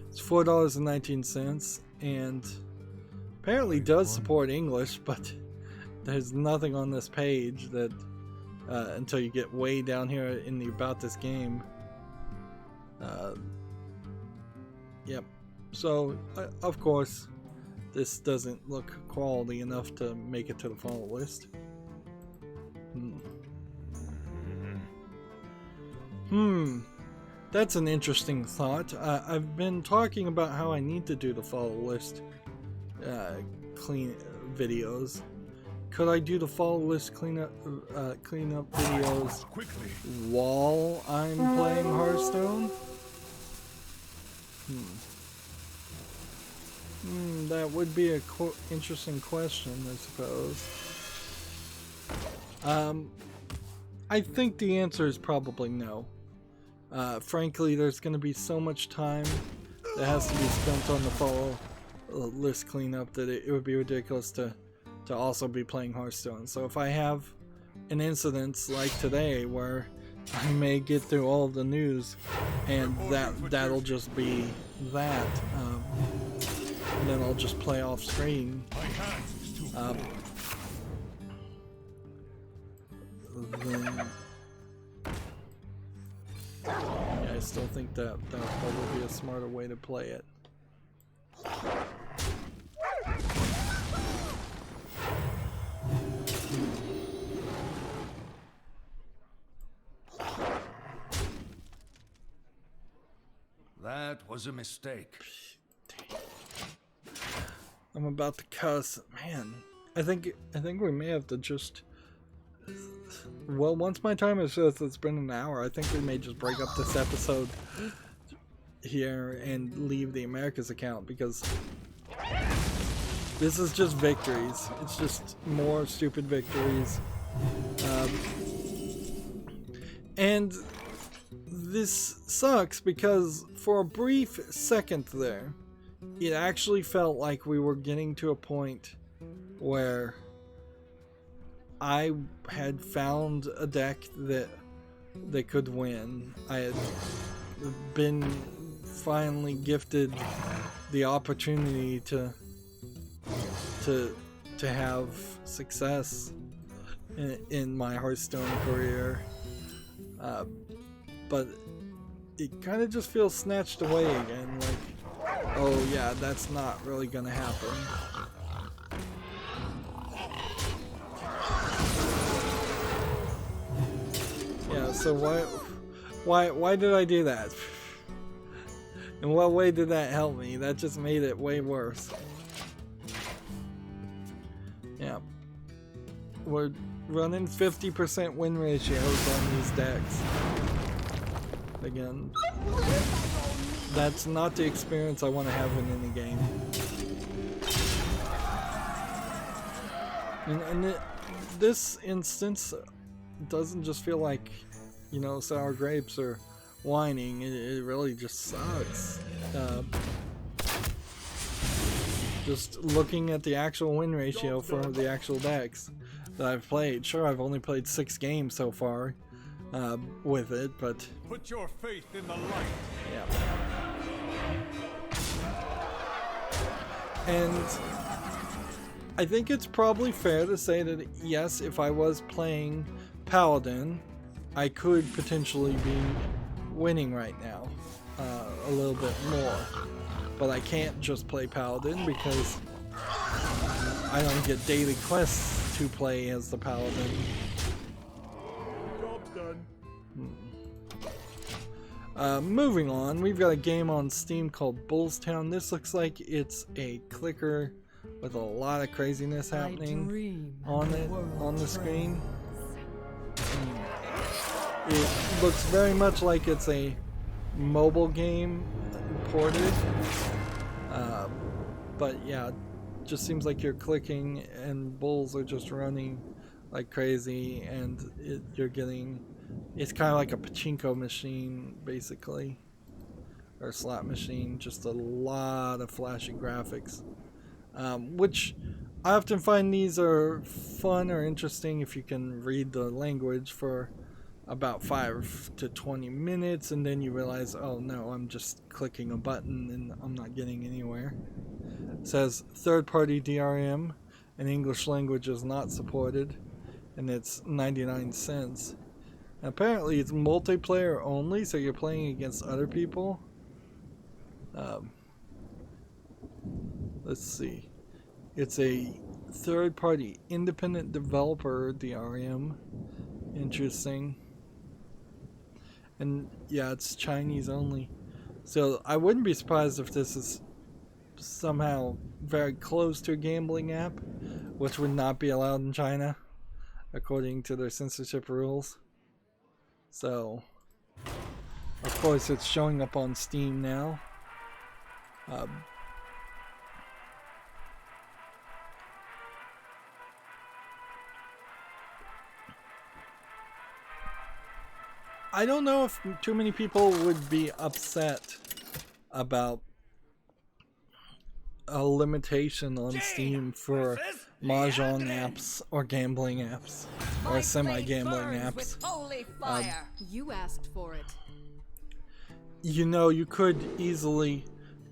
Speaker 1: It's $4.19 and apparently does support English, but there's nothing on this page that until you get way down here in the about this game. Yep. So of course this doesn't look quality enough to make it to the follow list. That's an interesting thought. I've been talking about how I need to do the follow list clean videos, could I do the follow list cleanup videos
Speaker 2: Quickly.
Speaker 1: while I'm playing Hearthstone? That would be a interesting question, I suppose. I think the answer is probably no. Frankly, there's going to be so much time that has to be spent on the follow list cleanup that it would be ridiculous to also be playing Hearthstone. So if I have an incident like today where I may get through all of the news and that'll just be that, and then I'll just play off screen. Then, yeah, I still think that would probably be a smarter way to play it.
Speaker 2: That was a mistake.
Speaker 1: I'm about to cuss. Man, I think we may have to just... Well, once my timer says it's been an hour, I think we may just break up this episode here and leave the Americas account, because this is just victories. It's just more stupid victories. And this sucks because for a brief second there, it actually felt like we were getting to a point where I had found a deck that could win. I had been finally gifted the opportunity to have success in my Hearthstone career, but it kind of just feels snatched away again. Like, oh yeah, that's not really gonna happen. Yeah, so why did I do that? In what way did that help me? That just made it way worse. Yeah. We're running 50% win ratios on these decks. Again, that's not the experience I want to have in any game. And this instance doesn't just feel like, you know, sour grapes or whining. It really just sucks. Just looking at the actual win ratio for the actual decks that I've played. Sure, I've only played 6 games so far with it, but
Speaker 2: Put your faith in the light.
Speaker 1: yeah. And I think it's probably fair to say that yes, if I was playing Paladin, I could potentially be winning right now a little bit more. But I can't just play Paladin because I don't get daily quests to play as the Paladin.
Speaker 2: Job's done.
Speaker 1: Moving on, we've got a game on Steam called Bullstown. This looks like it's a clicker with a lot of craziness happening on it, on the screen. It looks very much like it's a mobile game ported. But yeah, it just seems like you're clicking and bulls are just running like crazy, and you're getting... It's kind of like a pachinko machine, basically. Or a slot machine. Just a lot of flashy graphics. Which I often find these are fun or interesting if you can read the language for about 5 to 20 minutes, and then you realize, oh no, I'm just clicking a button and I'm not getting anywhere. It says third-party DRM and English language is not supported, and it's 99 cents. And apparently it's multiplayer only, so you're playing against other people. Let's see. It's a third-party independent developer DRM. Interesting. And yeah, it's Chinese only. So I wouldn't be surprised if this is somehow very close to a gambling app, which would not be allowed in China according to their censorship rules. So, of course, it's showing up on Steam now. I don't know if too many people would be upset about a limitation on Steam for mahjong apps or gambling apps or semi-gambling apps.
Speaker 4: You asked for it.
Speaker 1: You know, you could easily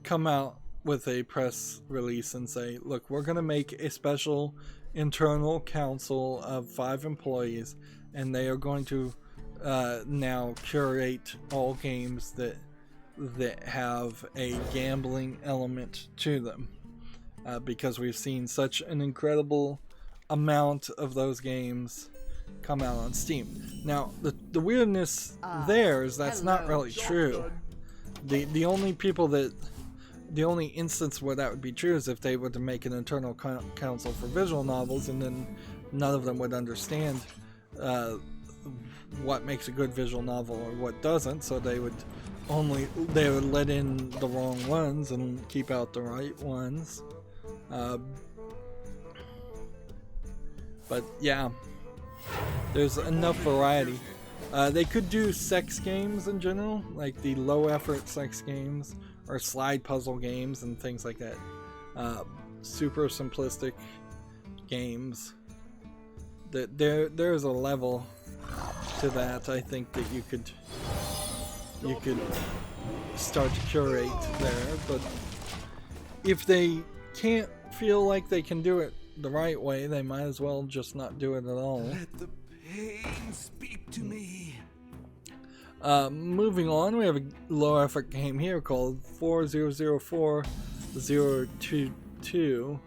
Speaker 1: come out with a press release and say, look, we're going to make a special internal council of 5 employees, and they are going to now curate all games that have a gambling element to them, because we've seen such an incredible amount of those games come out on Steam. Now, the weirdness there is that's not really true. The only instance where that would be true is if they were to make an internal council for visual novels, and then none of them would understand what makes a good visual novel or what doesn't, so they would let in the wrong ones and keep out the right ones. But yeah, there's enough variety. They could do sex games in general, like the low effort sex games or slide puzzle games and things like that. Super simplistic games. There's a level to that. I think that you could start to curate there, but if they can't feel like they can do it the right way, they might as well just not do it at all.
Speaker 2: Let the pain speak to me.
Speaker 1: Moving on, we have a low effort game here called 4004022,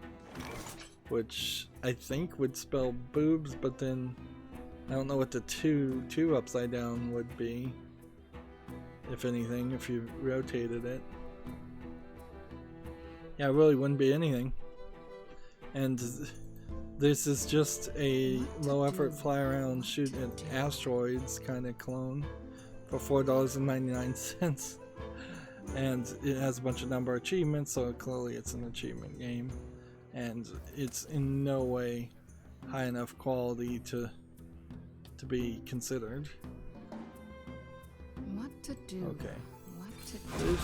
Speaker 1: which I think would spell boobs, but then I don't know what the two upside down would be, if anything, if you rotated it. Yeah, it really wouldn't be anything. And this is just a low effort fly around shoot at asteroids kind of clone for $4.99. And it has a bunch of number of achievements, so clearly it's an achievement game. And it's in no way high enough quality to be considered.
Speaker 4: What to do?
Speaker 1: Okay.
Speaker 4: What to do?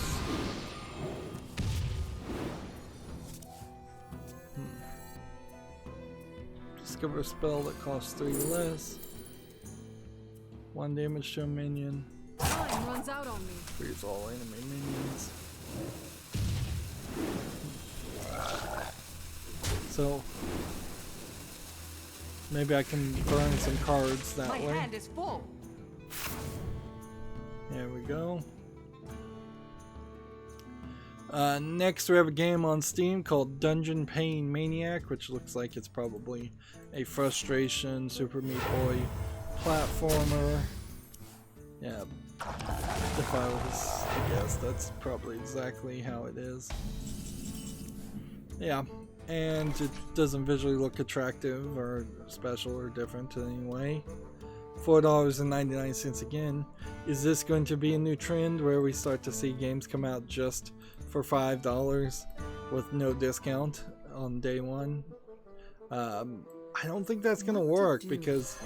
Speaker 1: Discover a spell that costs 3 less. 1 damage to a minion.
Speaker 4: Time runs out on me.
Speaker 1: Freeze all enemy minions. So maybe I can burn some cards that way.
Speaker 4: My hand is full.
Speaker 1: There we go. Next we have a game on Steam called Dungeon Pain Maniac, which looks like it's probably a Frustration Super Meat Boy platformer. Yeah, if I was to guess, that's probably exactly how it is. Yeah, and it doesn't visually look attractive or special or different in any way. $4.99 again. Is this going to be a new trend where we start to see games come out just for $5 with no discount on day one? I don't think that's gonna work, because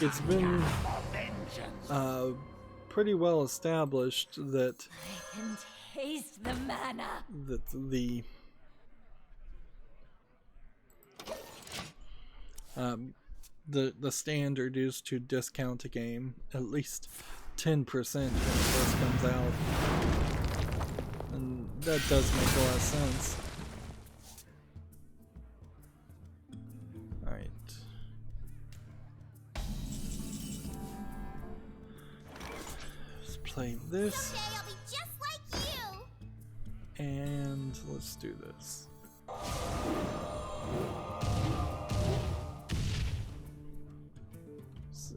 Speaker 1: it's been pretty well established that
Speaker 3: I can taste the mana.
Speaker 1: The standard is to discount a game at least 10% when it first comes out, and that does make a lot of sense. Alright. Let's play this.
Speaker 5: Someday I'll be just like you.
Speaker 1: And let's do this. Let's see.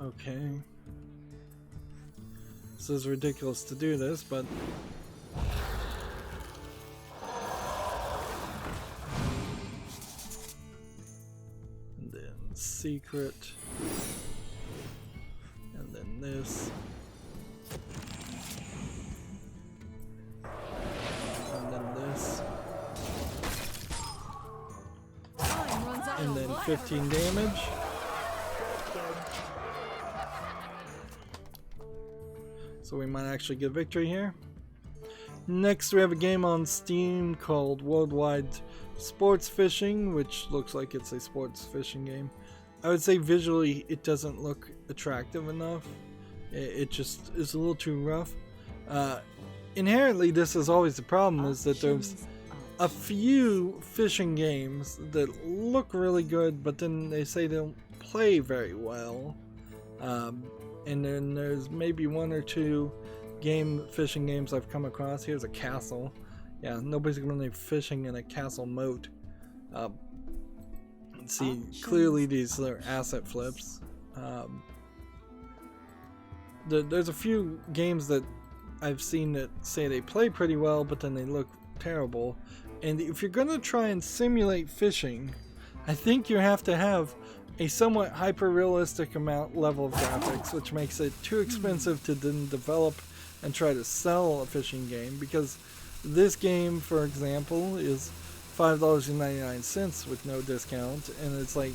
Speaker 1: Okay. This is ridiculous to do this, but and then secret, and then this, and then this,
Speaker 4: Time runs out
Speaker 1: and
Speaker 4: on
Speaker 1: then
Speaker 4: me.
Speaker 1: 15 damage. So we might actually get victory here. Next we have a game on Steam called Worldwide Sports Fishing, which looks like it's a sports fishing game. I would say visually it doesn't look attractive enough. It just is a little too rough. Inherently this is always the problem, is that there's a few fishing games that look really good, but then they say they don't play very well. And then there's maybe one or two fishing games I've come across. Here's a castle. Yeah, nobody's going to be fishing in a castle moat. See, clearly these are asset flips. There's a few games that I've seen that say they play pretty well, but then they look terrible. And if you're going to try and simulate fishing, I think you have to have a somewhat hyper-realistic level of graphics, which makes it too expensive to then develop and try to sell a fishing game, because this game, for example, is $5.99 with no discount, and it's like,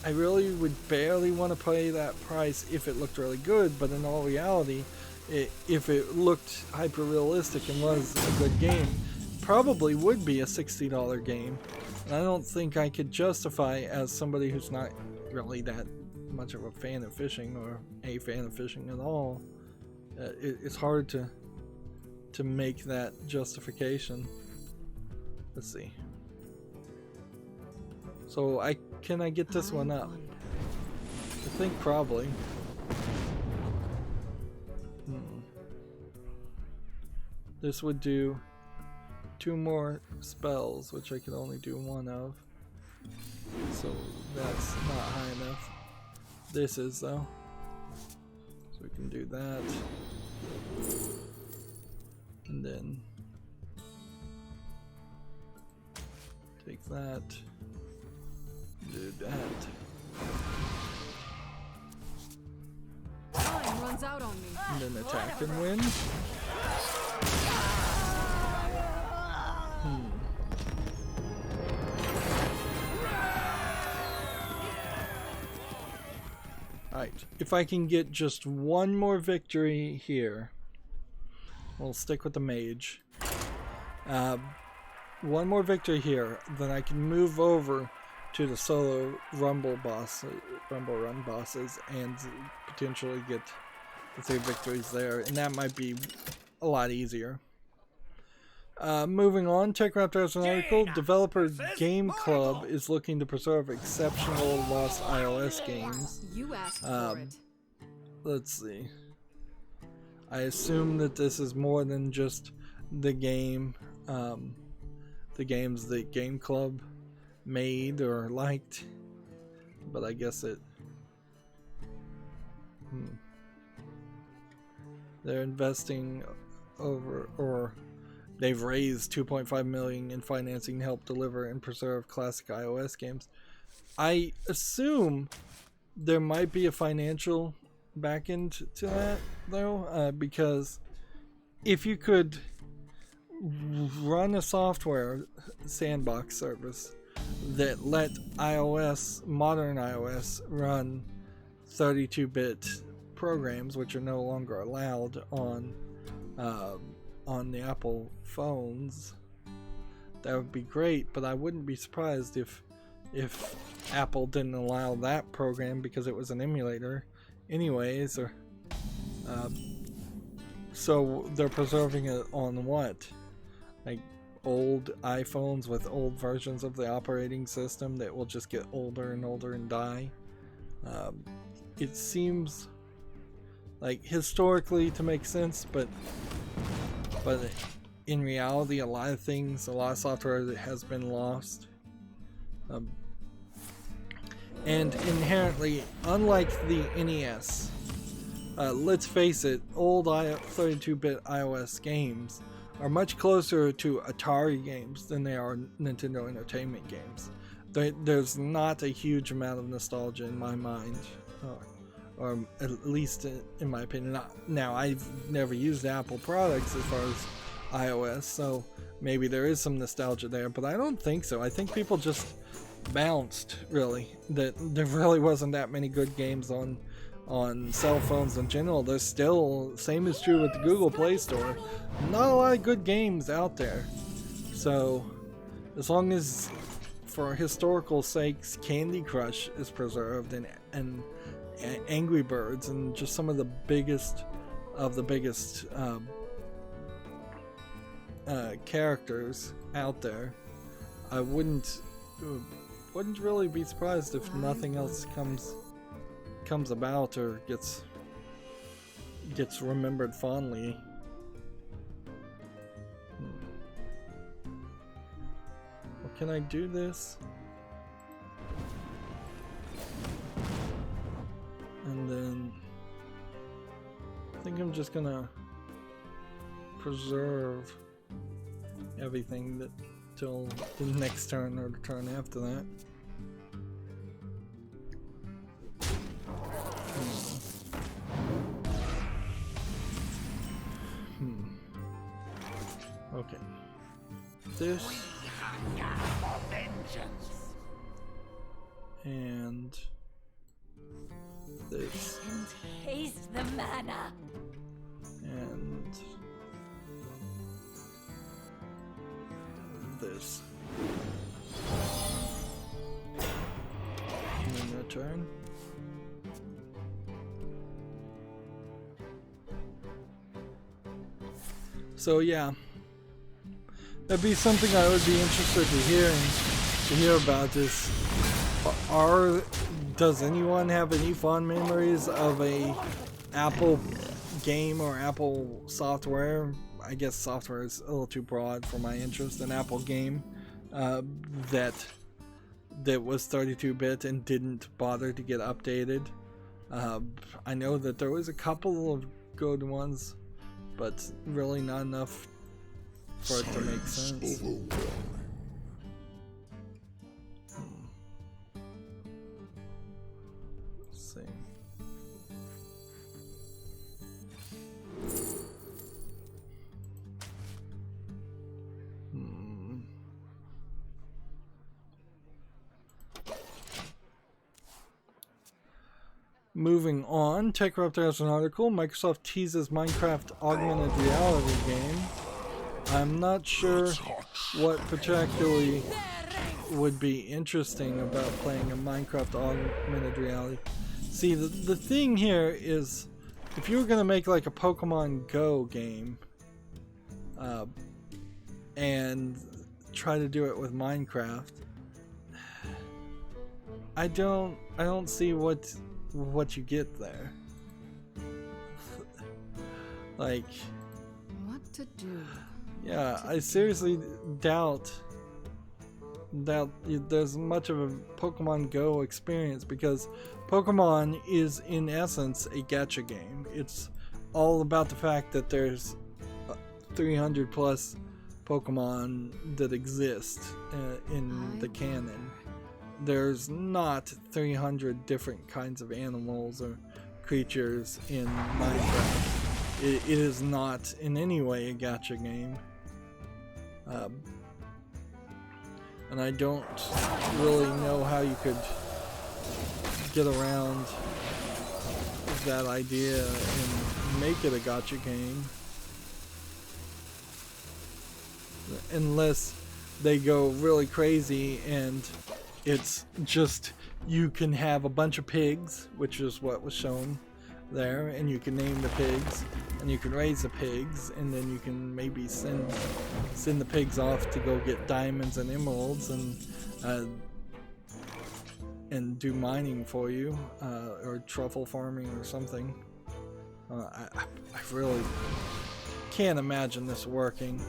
Speaker 1: I really would barely want to pay that price if it looked really good, but in all reality, if it looked hyper-realistic and was a good game, probably would be a $60 game. And I don't think I could justify, as somebody who's not really that much of a fan of fishing, or a fan of fishing at all, it's hard to make that justification. Let's see. So can I get this one up? I think probably. This would do 2 more spells, which I could only do 1 of. So that's not high enough. This is, though. So we can do that. And then take that. Do that.
Speaker 4: Time runs out on me.
Speaker 1: And then attack and win. Alright, if I can get just 1 more victory here, we'll stick with the mage. 1 more victory here, then I can move over to the solo Rumble Run bosses and potentially get the 3 victories there, and that might be a lot easier. Moving on, TechRaptor has an article. Developer Game Club is looking to preserve exceptional lost iOS games.
Speaker 4: You asked for it.
Speaker 1: Let's see. I assume that this is more than just the game, the games that Game Club made or liked, but I guess it. They're investing or they've raised $2.5 million in financing to help deliver and preserve classic iOS games. I assume there might be a financial back end to that, though, because if you could run a software sandbox service that let modern iOS, run 32-bit programs, which are no longer allowed on the Apple phones, that would be great. But I wouldn't be surprised if Apple didn't allow that program because it was an emulator anyways, or so they're preserving it on what, like old iPhones with old versions of the operating system that will just get older and older and die. It seems like historically to make sense, but in reality, a lot of software that has been lost. And inherently, unlike the NES, let's face it, old 32-bit iOS games are much closer to Atari games than they are Nintendo Entertainment games. There's not a huge amount of nostalgia in my mind, or at least in my opinion. Now, I've never used Apple products as far as iOS, so maybe there is some nostalgia there, but I don't think so. I think people just bounced, really. That there really wasn't that many good games on cell phones in general. There's still, same is true with the Google Play Store, not a lot of good games out there. So as long as, for historical sakes, Candy Crush is preserved and Angry Birds and just some of the biggest characters out there, I wouldn't really be surprised if nothing else comes about or gets remembered fondly. Well, can I do this? And then I think I'm just gonna preserve everything that till the next turn or the turn after that. Okay. This and this
Speaker 3: And taste the manna.
Speaker 1: and this. And then return. So yeah, that'd be something I would be interested to hear about. Does anyone have any fond memories of a Apple game or Apple software? I guess software is a little too broad for my interest. An Apple game that was 32-bit and didn't bother to get updated. I know that there was a couple of good ones, but really not enough for it to make sense. Let's see. Moving on, TechRaptor has an article. Microsoft teases Minecraft augmented reality game. I'm not sure what particularly would be interesting about playing a Minecraft augmented reality. See, the thing here is, if you were going to make like a Pokemon Go game and try to do it with Minecraft, I don't see what you get there. Like,
Speaker 4: What to do?
Speaker 1: yeah, I seriously doubt there's much of a Pokemon Go experience, because Pokemon is in essence a gacha game. It's all about the fact that there's 300 plus Pokemon that exist in the canon. There's not 300 different kinds of animals or creatures in Minecraft. It is not in any way a gacha game. And I don't really know how you could get around that idea and make it a gacha game. Unless they go really crazy and it's just, you can have a bunch of pigs, which is what was shown there, and you can name the pigs, and you can raise the pigs, and then you can maybe send the pigs off to go get diamonds and emeralds and do mining for you, or truffle farming or something. I really can't imagine this working.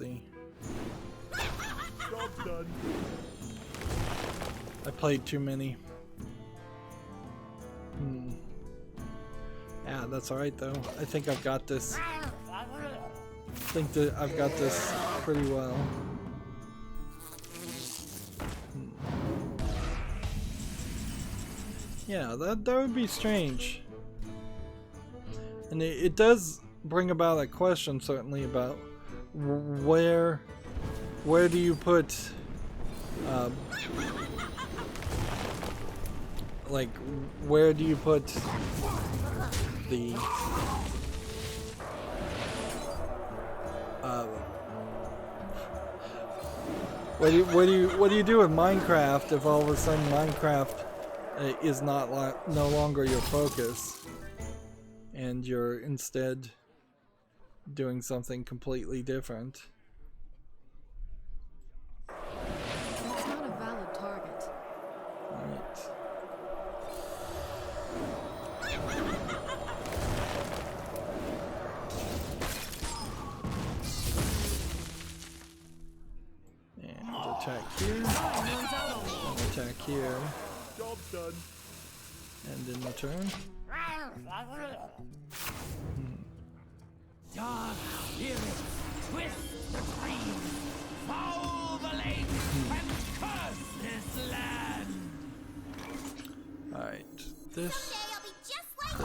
Speaker 1: see.
Speaker 2: Job done.
Speaker 1: I played too many. Yeah, that's alright though. I think I've got this. I think that I've got this pretty well. Yeah, that would be strange. And it does bring about a question, certainly, about where do you put like where do you put the what do you do with Minecraft if all of a sudden Minecraft is no longer your focus and you're instead doing something completely different?
Speaker 4: That's not a valid target.
Speaker 1: Right. And attack here. And attack here.
Speaker 2: Job done.
Speaker 1: And in return.
Speaker 2: Dark spirits twist the trees, foul the lake, and curse this land.
Speaker 1: Alright. This.
Speaker 5: Someday I'll be just like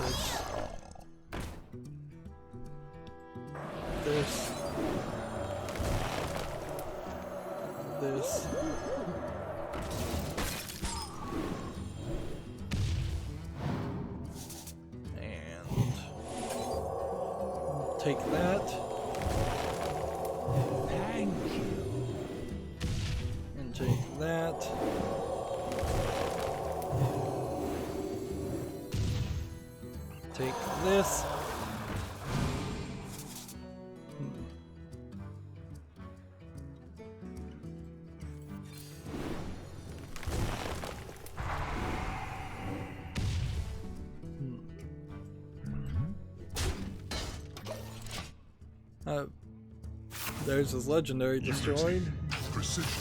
Speaker 1: This. This. And take that.
Speaker 2: Thank you.
Speaker 1: And take that. Take this. There's his legendary destroyed.
Speaker 6: Precision.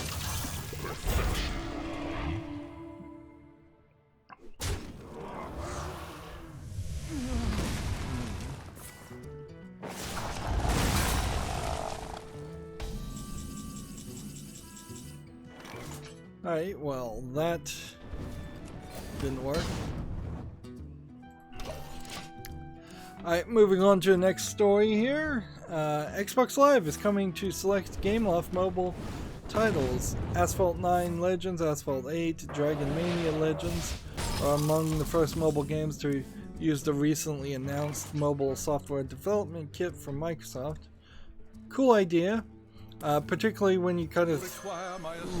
Speaker 1: Alright, well, that didn't work. Alright, moving on to the next story here. Xbox Live is coming to select Gameloft mobile titles. Asphalt 9 Legends, Asphalt 8, Dragon Mania Legends are among the first mobile games to use the recently announced mobile software development kit from Microsoft. Cool idea. Particularly when you kind of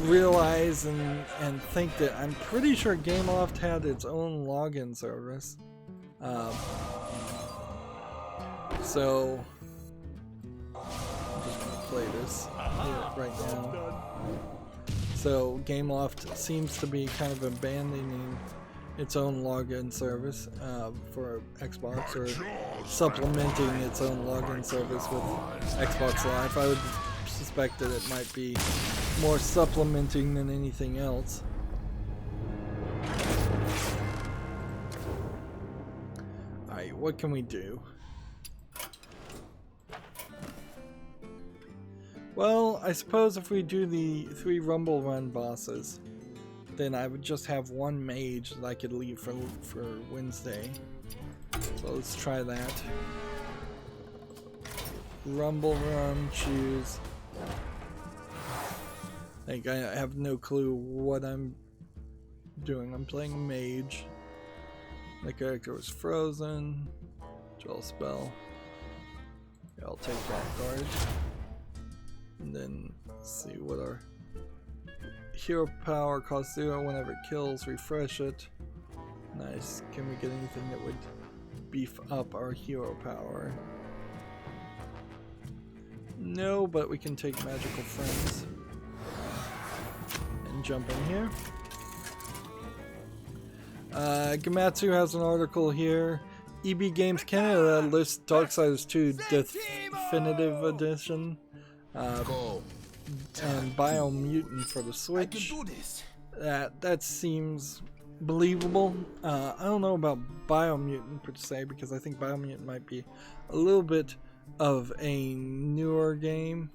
Speaker 1: realize and think that I'm pretty sure Gameloft had its own login service. So I'm just gonna play this here right now. So Gameloft seems to be kind of abandoning its own login service for Xbox, or supplementing its own login service with Xbox Live. I would suspect that it might be more supplementing than anything else. Alright, what can we do? Well, I suppose if we do the 3 Rumble Run bosses, then I would just have one mage that I could leave for Wednesday. So let's try that. Rumble Run, choose. Like, I have no clue what I'm doing. I'm playing a mage. The character was frozen. Draw a spell. Yeah, I'll take that card. And then let's see what our hero power costs 0 whenever it kills. Refresh it. Nice. Can we get anything that would beef up our hero power? No, but we can take magical friends and jump in here. Gamatsu has an article here. EB Games Canada lists Darksiders 2 Definitive Edition and Biomutant for the Switch.
Speaker 6: do this.
Speaker 1: That seems believable. I don't know about Biomutant per se, because I think Biomutant might be a little bit of a newer game.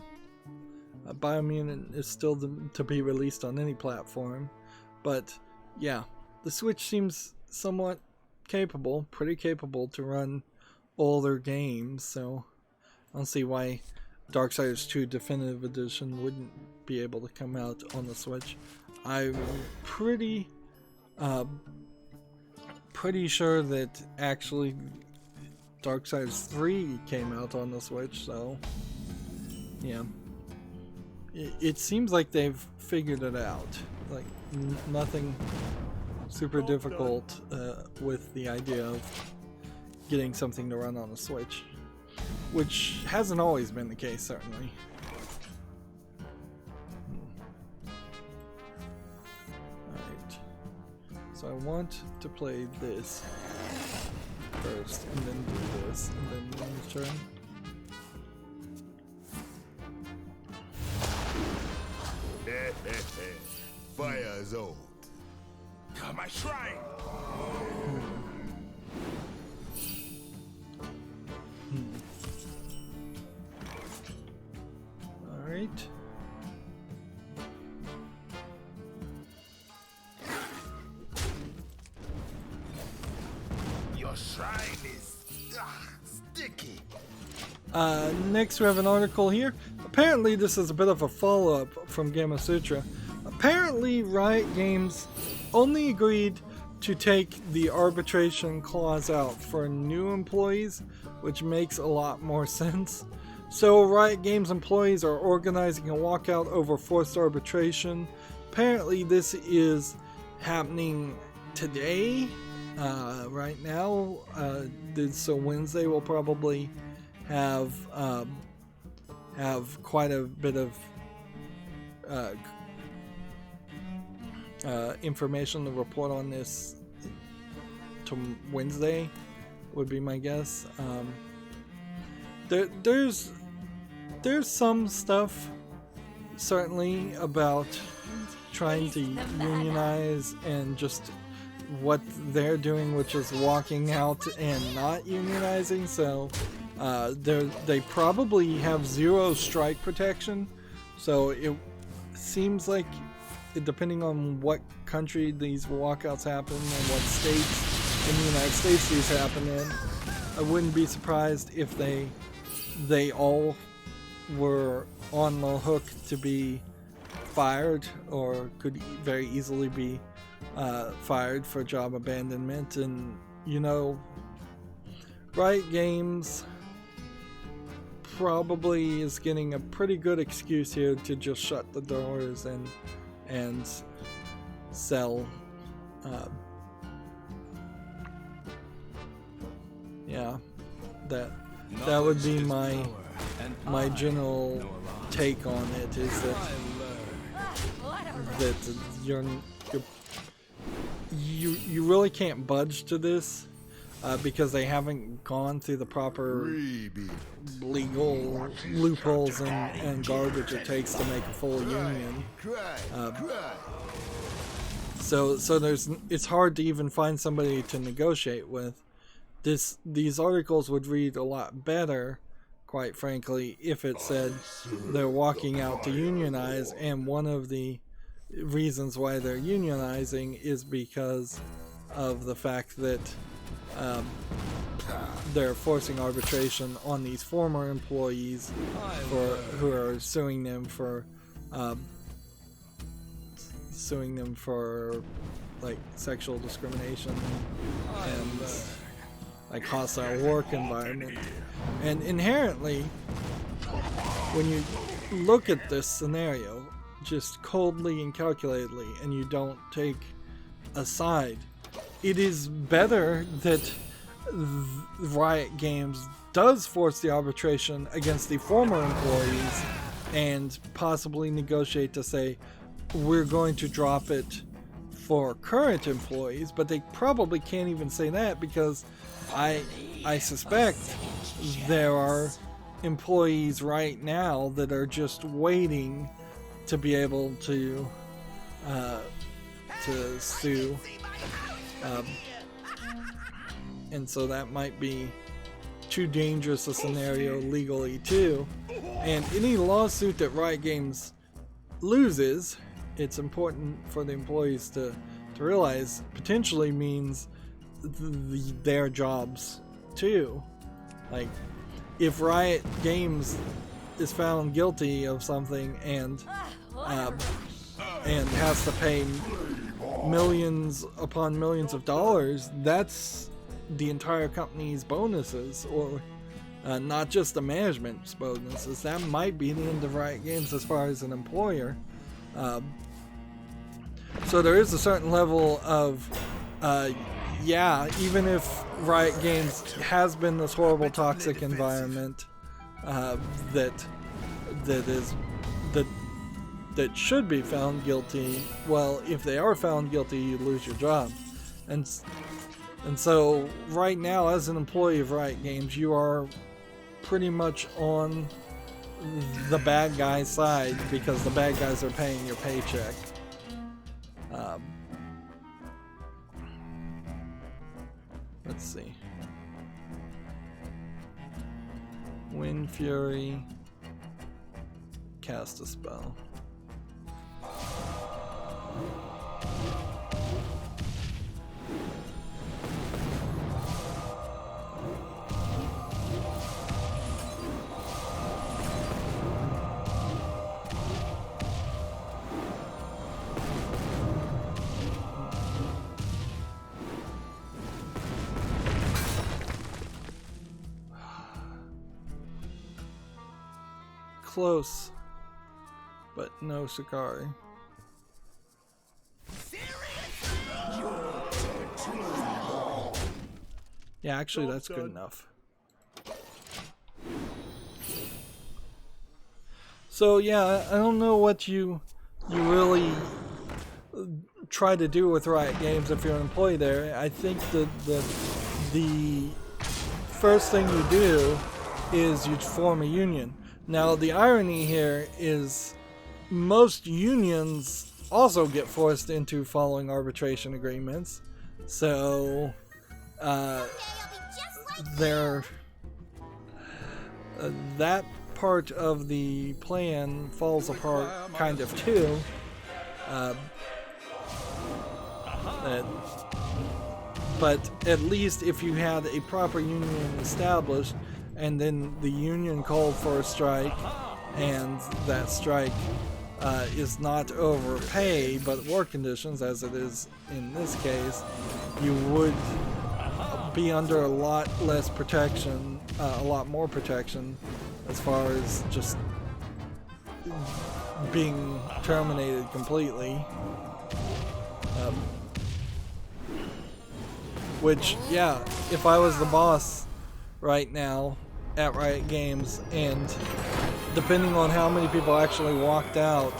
Speaker 1: Biomutant is still to be released on any platform, but yeah, the Switch seems somewhat capable, pretty capable to run older games, so I don't see why Darksiders 2 Definitive Edition wouldn't be able to come out on the Switch. I'm pretty sure that actually Darksiders 3 came out on the Switch, so yeah. It seems like they've figured it out. Like, nothing super difficult with the idea of getting something to run on the Switch, which hasn't always been the case, certainly. Alright, so I want to play this first, and then do this, and then turn.
Speaker 6: Fire's old. Come, my shrine.
Speaker 1: All right.
Speaker 6: Your shrine is sticky.
Speaker 1: Next we have an article here. Apparently this is a bit of a follow-up from Gamma Sutra. Apparently Riot Games only agreed to take the arbitration clause out for new employees, which makes a lot more sense. So Riot Games employees are organizing a walkout over forced arbitration. Apparently this is happening today, right now. So Wednesday will probably have quite a bit of information to report on this to Wednesday, would be my guess. There's some stuff certainly about trying to unionize and just what they're doing, which is walking out and not unionizing. So they probably have zero strike protection. So it seems like, depending on what country these walkouts happen and what states in the United States these happen in, I wouldn't be surprised if they all were on the hook to be fired, or could very easily be fired for job abandonment. And you know, Riot Games probably is getting a pretty good excuse here to just shut the doors and sell. Yeah, that would be my general take on it, is that you really can't budge to this because they haven't gone through the proper legal loopholes and garbage it takes to make a full union. So it's hard to even find somebody to negotiate with. These articles would read a lot better, quite frankly, if it said they're walking out to unionize, and one of the reasons why they're unionizing is because of the fact that they're forcing arbitration on these former employees who are suing them for like sexual discrimination and like hostile work environment. And inherently, when you look at this scenario just coldly and calculatedly, and you don't take a side, it is better that Riot Games does force the arbitration against the former employees and possibly negotiate to say, we're going to drop it for current employees. But they probably can't even say that, because I suspect there are employees right now that are just waiting to be able to sue, and so that might be too dangerous a scenario legally too. And any lawsuit that Riot Games loses, it's important for the employees to realize potentially means their jobs too. Like, if Riot Games is found guilty of something and has to pay millions upon millions of dollars, that's the entire company's bonuses, or not just the management's bonuses. That might be the end of Riot Games as far as an employer. So there is a certain level of yeah, even if Riot Games has been this horrible toxic environment that should be found guilty, well, if they are found guilty, you lose your job. And so right now, as an employee of Riot Games, you are pretty much on the bad guy's side because the bad guys are paying your paycheck. Let's see. Wind Fury. Cast a spell. Close, but no cigar. Yeah, actually, that's good enough. So yeah, I don't know what you really try to do with Riot Games if you're an employee there. I think the first thing you do is you form a union. Now, the irony here is most unions also get forced into following arbitration agreements. So, that part of the plan falls apart kind of too. But at least if you had a proper union established, and then the union called for a strike, and that strike is not over pay but work conditions, as it is in this case, you would be under a lot less protection, a lot more protection, as far as just being terminated completely. Which, yeah, if I was the boss right now at Riot Games, and depending on how many people actually walked out,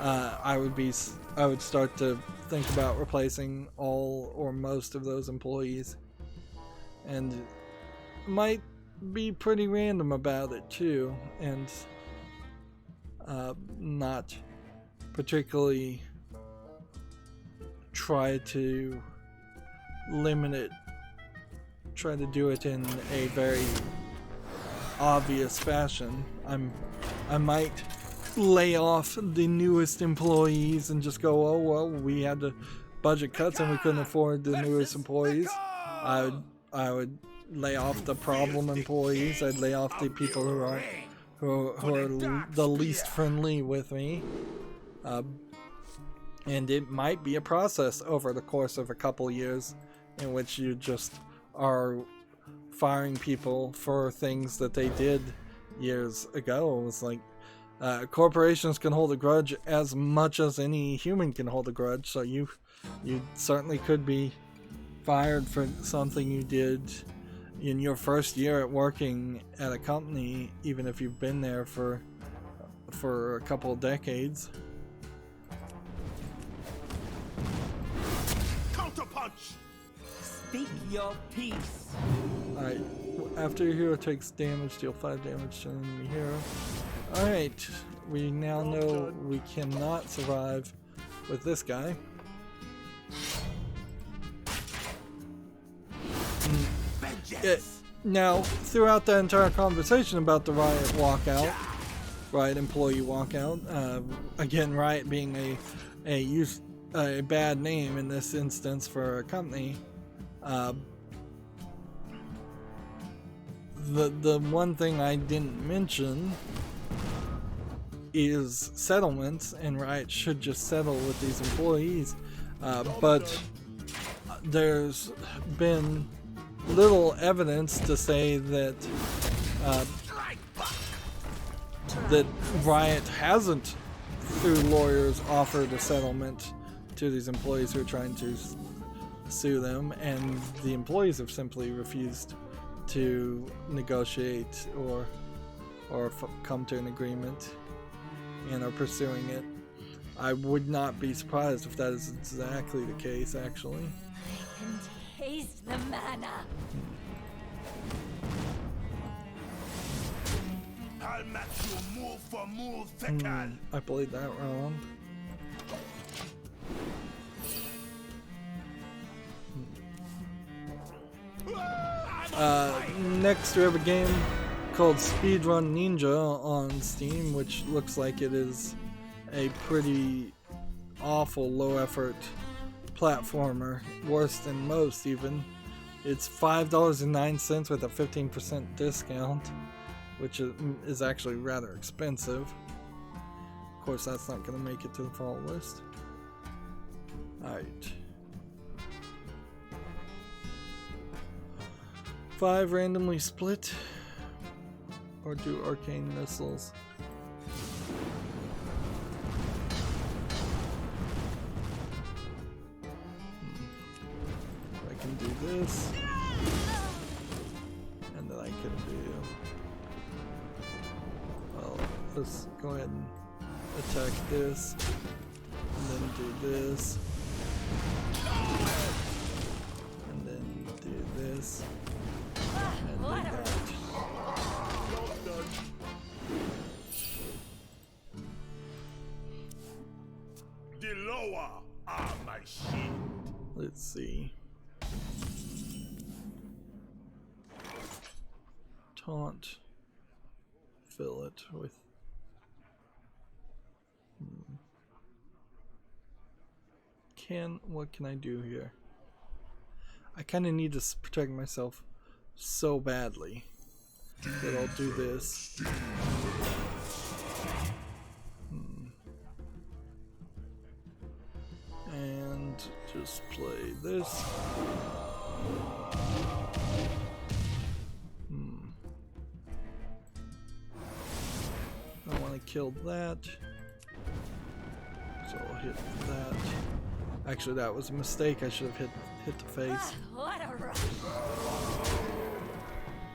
Speaker 1: I would start to think about replacing all or most of those employees, and might be pretty random about it too, and not particularly try to limit it, try to do it in a very obvious fashion. I might lay off the newest employees and just go, oh well, we had to budget cuts and we couldn't afford the newest employees. I would lay off the problem employees. I'd lay off the people who are the least friendly with me. And it might be a process over the course of a couple years in which you just are firing people for things that they did years ago. It was like corporations can hold a grudge as much as any human can hold a grudge, so you certainly could be fired for something you did in your first year at working at a company, even if you've been there for a couple of decades.
Speaker 6: Counterpunch!
Speaker 2: Speak your peace.
Speaker 1: Alright, After your hero takes damage, deal 5 damage to an enemy hero. Alright, we now know we cannot survive with this guy. Now, throughout the entire conversation about the Riot walkout, Riot employee walkout, again, Riot being a bad name in this instance for a company, the one thing I didn't mention is settlements, and Riot should just settle with these employees, but there's been little evidence to say that that Riot hasn't, through lawyers, offered a settlement to these employees who are trying to sue them, and the employees have simply refused to negotiate or come to an agreement and are pursuing it. I would not be surprised if that is exactly the case, actually.
Speaker 3: I can taste the mana.
Speaker 6: I'll match you move for move, Fecal.
Speaker 1: I played that wrong. Next we have a game called Speedrun Ninja on Steam, which looks like it is a pretty awful low effort platformer, worse than most even. It's $5.09 with a 15% discount, which is actually rather expensive. Of course, that's not going to make it to the fall list. Alright. 5 randomly split, or do arcane missiles. I can do this, and then I can do, well, let's go ahead and attack this, and then do this, and then do this, and do that.
Speaker 6: The lower are my shield.
Speaker 1: Let's see. Taunt. Fill it with. What can I do here? I kind of need to protect myself so badly that I'll do this. And just play this. I want to kill that. So I'll hit that. Actually, that was a mistake. I should have hit the face.
Speaker 3: What a rush.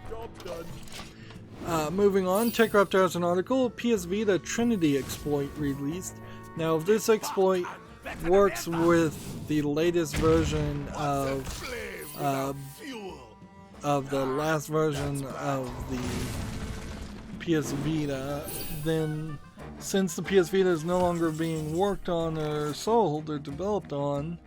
Speaker 6: Job done.
Speaker 1: Moving on, TechRaptor has an article. PS Vita Trinity exploit released. Now, if this exploit works with the latest version of the last version of the PS Vita, then since the PS Vita is no longer being worked on or sold or developed on,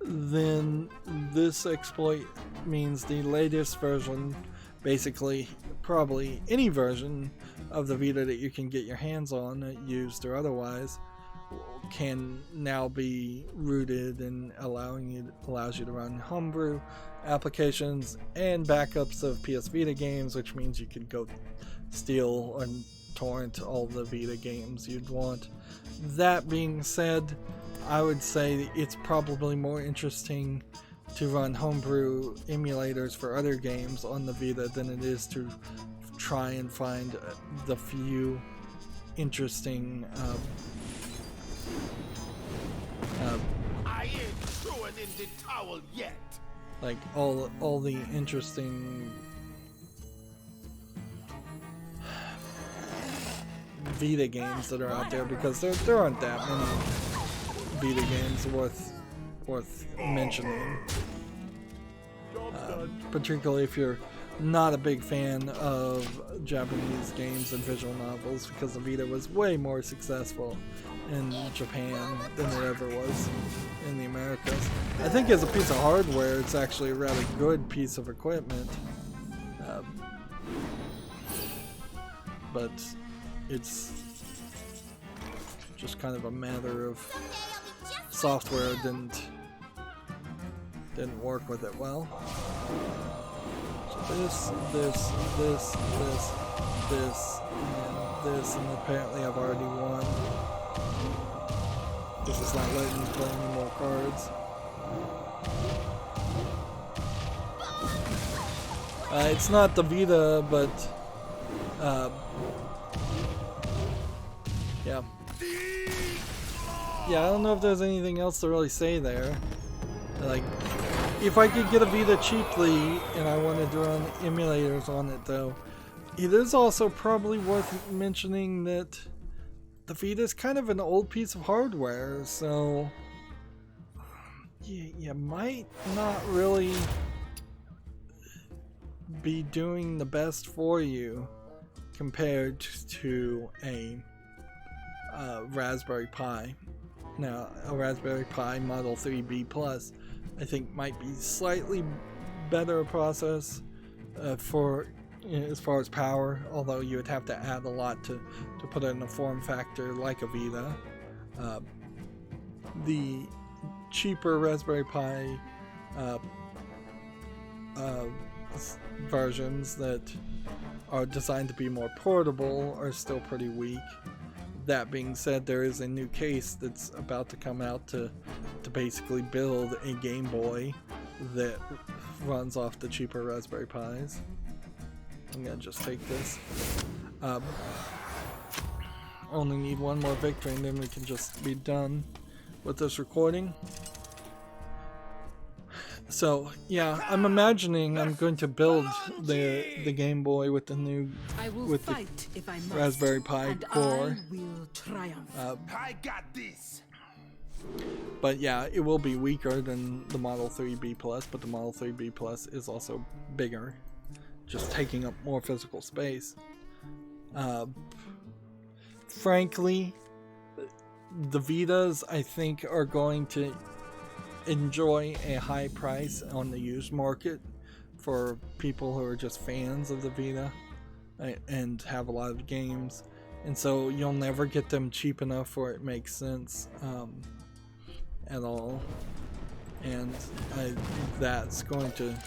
Speaker 1: then this exploit means the latest version, basically probably any version of the Vita that you can get your hands on, used or otherwise, can now be rooted and allows you to run homebrew applications and backups of PS Vita games, which means you can go steal and torrent all the Vita games you'd want. That being said, I would say it's probably more interesting to run homebrew emulators for other games on the Vita than it is to try and find the few interesting
Speaker 6: I ain't throwing in the towel yet.
Speaker 1: like all the interesting Vita games that are out there, because there aren't that many Vita games worth mentioning. Particularly if you're not a big fan of Japanese games and visual novels because the Vita was way more successful in Japan than it ever was in the Americas. I think as a piece of hardware, it's actually a rather good piece of equipment. But it's just kind of a matter of software didn't work with it well. So this, and this, and apparently I've already won. This is not letting me play any more cards. It's not the Vita, but yeah. Yeah, I don't know if there's anything else to really say there. Like, if I could get a Vita cheaply and I wanted to run emulators on it though, it is also probably worth mentioning that the Vita is kind of an old piece of hardware, so you might not really be doing the best for you compared to a Raspberry Pi. Now, a Raspberry Pi Model 3B Plus I think might be slightly better process for as far as power, although you would have to add a lot to put it in a form factor like a Vita. The cheaper Raspberry Pi versions that are designed to be more portable are still pretty weak. That being said, there is a new case that's about to come out to basically build a Game Boy that runs off the cheaper Raspberry Pis. I'm gonna just take this. Only need one more victory and then we can just be done with this recording. So yeah, I'm imagining I'm going to build the Game Boy with the new Raspberry Pi core.
Speaker 6: I got this.
Speaker 1: But yeah, it will be weaker than the Model 3B Plus, but the Model 3B Plus is also bigger, just taking up more physical space. Frankly, the Vitas I think are going to enjoy a high price on the used market for people who are just fans of the Vita and have a lot of games, and so you'll never get them cheap enough where it makes sense at all, and that's going to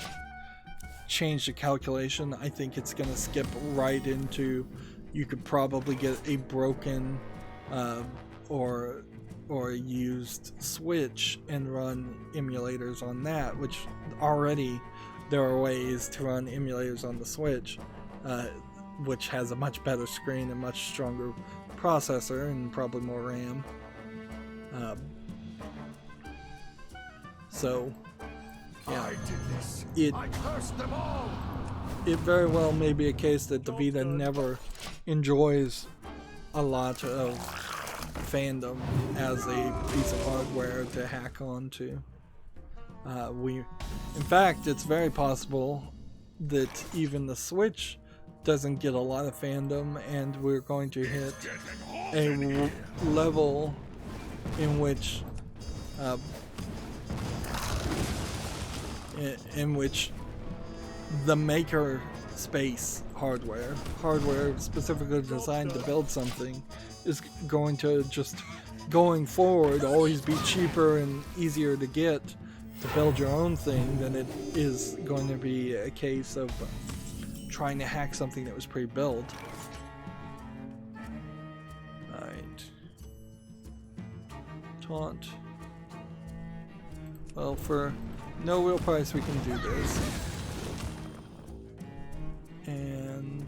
Speaker 1: change the calculation. I think it's going to skip right into you could probably get a broken or a used Switch and run emulators on that, which already there are ways to run emulators on the Switch, which has a much better screen and much stronger processor and probably more RAM. So yeah, it very well may be a case that the Vita never enjoys a lot of fandom as a piece of hardware to hack onto. In fact, it's very possible that even the Switch doesn't get a lot of fandom, and we're going to hit a level in which the maker space hardware specifically designed to build something is going to just going forward always be cheaper and easier to get to build your own thing than it is going to be a case of trying to hack something that was pre-built. Alright. Taunt. Well, for no real price we can do this. And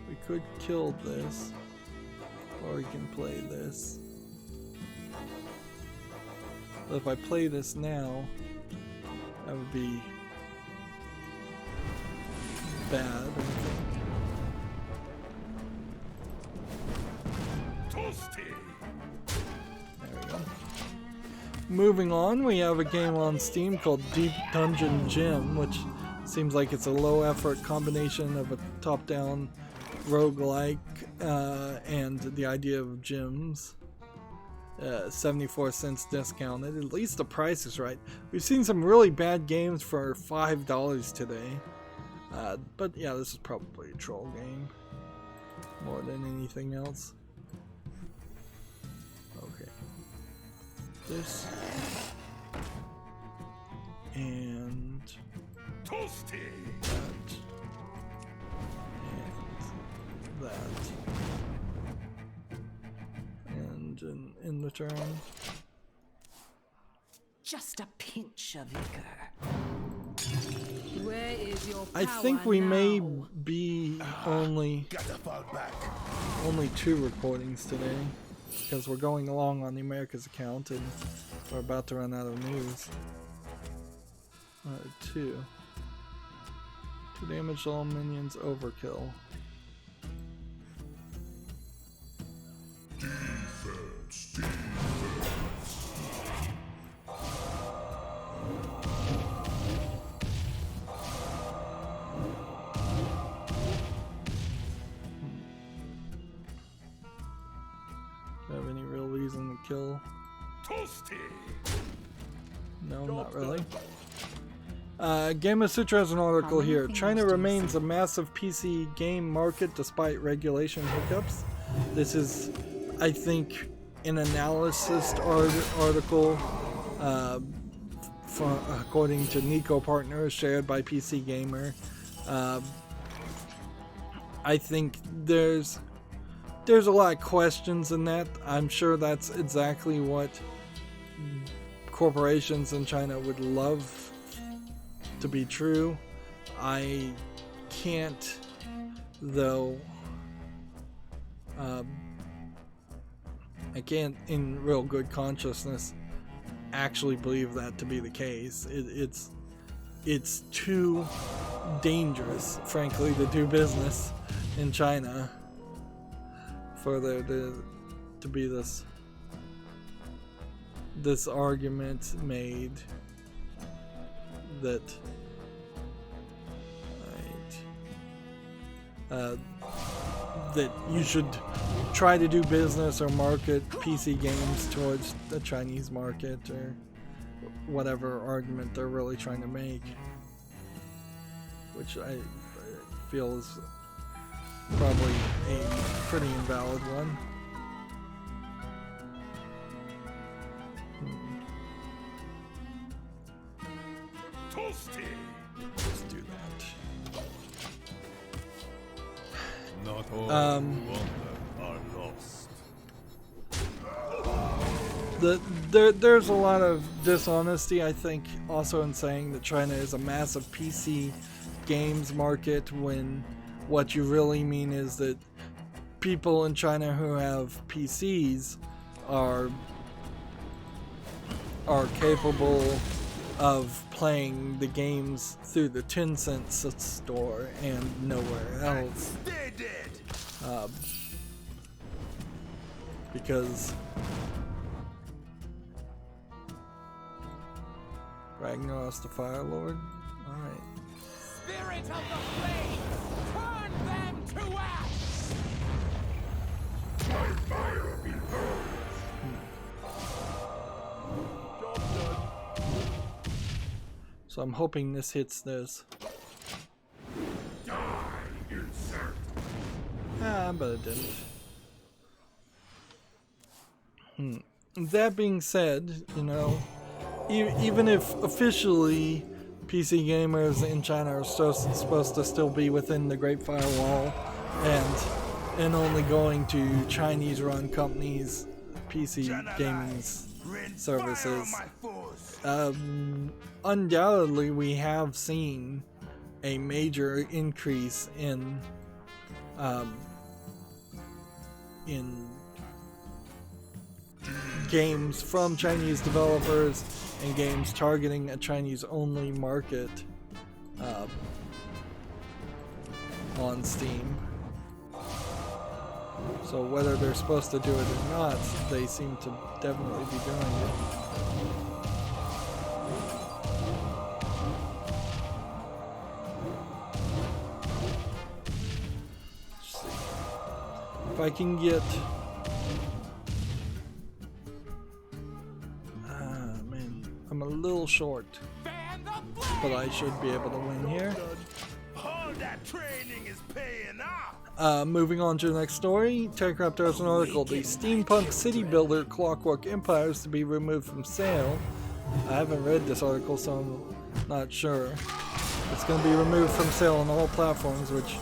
Speaker 1: we could kill this, or we can play this. But if I play this now, that would be bad, I think. There we go. Moving on, we have a game on Steam called Deep Dungeon Gym, which Seems like it's a low effort combination of a top-down roguelike and the idea of gyms. 74 cents discounted. At least the price is right. We've seen some really bad games for $5 today. But yeah, this is probably a troll game more than anything else. Okay. This. And
Speaker 6: Toasty.
Speaker 1: That. And in return,
Speaker 7: Just a pinch of vigor.
Speaker 4: Where is your
Speaker 1: I
Speaker 4: power
Speaker 1: think we may
Speaker 4: now?
Speaker 1: be only
Speaker 6: Gotta fall back.
Speaker 1: 2 recordings today because we're going along on the America's account and we're about to run out of news. 2 damage all minions, overkill. Have any real reason to kill?
Speaker 6: Toasty.
Speaker 1: No, not really. Gamma Sutra has an article here. China remains a massive PC game market despite regulation hiccups. This is, I think, an analysis article according to Nico Partners shared by PC Gamer. I think there's a lot of questions in that. I'm sure that's exactly what corporations in China would love to be true. I can't, though, I can't in real good consciousness actually believe that to be the case. It's too dangerous, frankly, to do business in China for there to be this argument made that that you should try to do business or market PC games towards the Chinese market or whatever argument they're really trying to make, which I feel is probably a pretty invalid one.
Speaker 6: Toasty.
Speaker 1: Let's do that.
Speaker 6: Not all
Speaker 1: are
Speaker 6: lost.
Speaker 1: There's a lot of dishonesty, I think, also in saying that China is a massive PC games market when what you really mean is that people in China who have PCs are capable of playing the games through the Tencent store and nowhere else.
Speaker 6: Stay dead.
Speaker 1: Because Ragnaros the Fire Lord? Alright.
Speaker 2: Spirit of the flame, turn them to ash!
Speaker 6: My fire be heard. Job done.
Speaker 1: So I'm hoping this hits this.
Speaker 6: Die, insect.
Speaker 1: But it didn't. That being said, you know, even if officially PC gamers in China are supposed to still be within the Great Firewall and only going to Chinese-run companies' PC gaming services, undoubtedly we have seen a major increase in games from Chinese developers and games targeting a Chinese-only market on Steam. So whether they're supposed to do it or not, they seem to definitely be doing it. If I can get... man, I'm a little short. But I should be able to win here.
Speaker 6: All that training is paying off.
Speaker 1: Moving on to the next story, TechCraft has an article, the steampunk city builder Clockwork Empire is to be removed from sale. I haven't read this article, so I'm not sure. It's going to be removed from sale on all platforms, which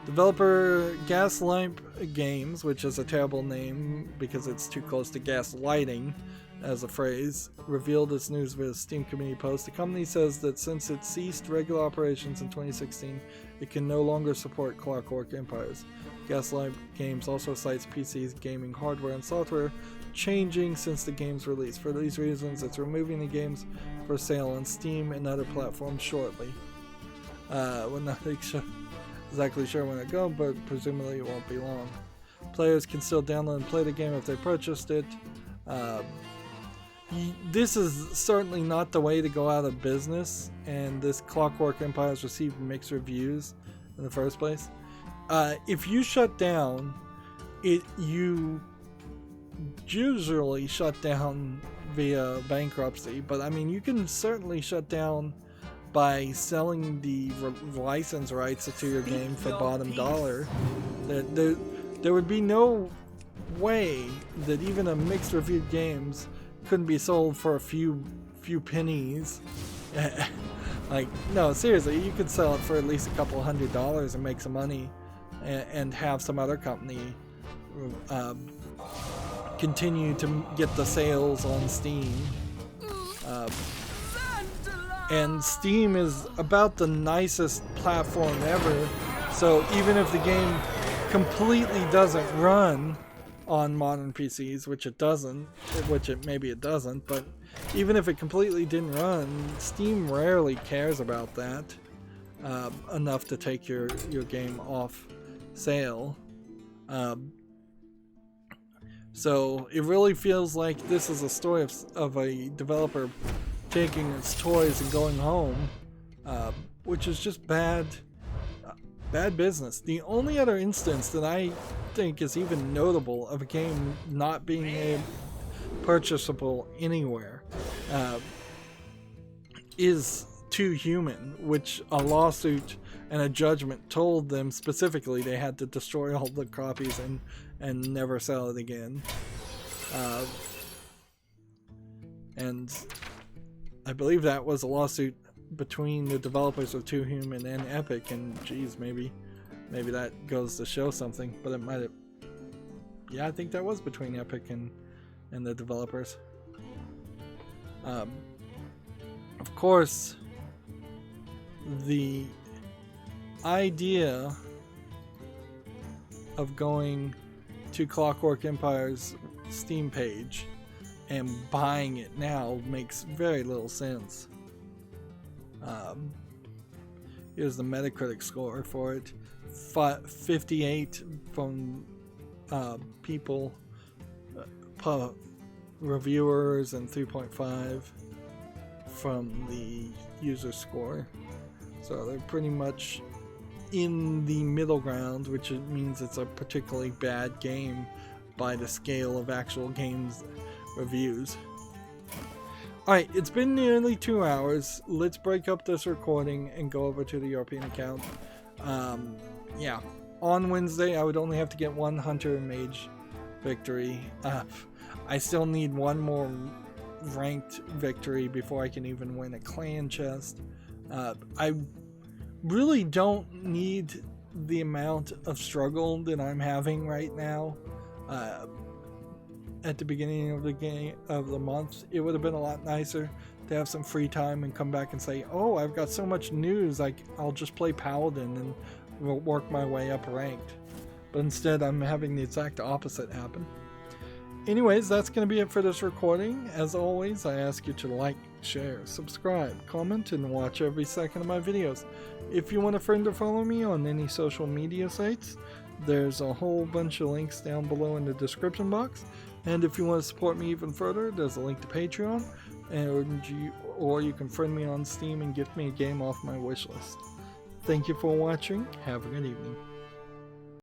Speaker 1: developer Gaslamp Games, which is a terrible name because it's too close to gaslighting as a phrase, revealed its news via a Steam community post. The company says that since it ceased regular operations in 2016, it can no longer support Clockwork Empires. Gaslight Games also cites PC's gaming hardware and software changing since the game's release. For these reasons, it's removing the games for sale on Steam and other platforms shortly. We're not exactly sure when it goes, but presumably it won't be long. Players can still download and play the game if they purchased it. This is certainly not the way to go out of business, and this Clockwork Empire has received mixed reviews in the first place. If you shut down, you usually shut down via bankruptcy, but I mean, you can certainly shut down by selling the license rights to your game for bottom dollar. There would be no way that even a mixed reviewed games couldn't be sold for a few pennies. Like, no, seriously, you could sell it for at least a couple $100 and make some money, and have some other company continue to get the sales on Steam. And Steam is about the nicest platform ever, so even if the game completely doesn't run on modern PCs, which it doesn't, maybe it doesn't, but even if it completely didn't run, Steam rarely cares about that enough to take your game off sale. So it really feels like this is a story of a developer taking its toys and going home, which is just bad business. The only other instance that I think is even notable of a game not being purchasable anywhere is Too Human, which a lawsuit and a judgment told them specifically they had to destroy all the copies and never sell it again. And I believe that was a lawsuit between the developers of Too Human and Epic, and geez, maybe that goes to show something, but it might have... Yeah, I think that was between Epic and the developers. Of course, the idea of going to Clockwork Empire's Steam page and buying it now makes very little sense. Here's the Metacritic score for it. 58 from people, reviewers, and 3.5 from the user score. So they're pretty much in the middle ground, which means it's a particularly bad game by the scale of actual games reviews. Alright, it's been nearly 2 hours. Let's break up this recording and go over to the European account. Yeah, on Wednesday I would only have to get one Hunter and Mage victory. I still need one more ranked victory before I can even win a clan chest. I really don't need the amount of struggle that I'm having right now. At the beginning of the month, it would have been a lot nicer to have some free time and come back and say, oh, I've got so much news, I'll just play Paladin and work my way up ranked. But instead, I'm having the exact opposite happen. Anyways, that's going to be it for this recording. As always, I ask you to like, share, subscribe, comment, and watch every second of my videos. If you want a friend to follow me on any social media sites, there's a whole bunch of links down below in the description box. And if you want to support me even further, there's a link to Patreon, or you can friend me on Steam and gift me a game off my wishlist. Thank you for watching. Have a good evening.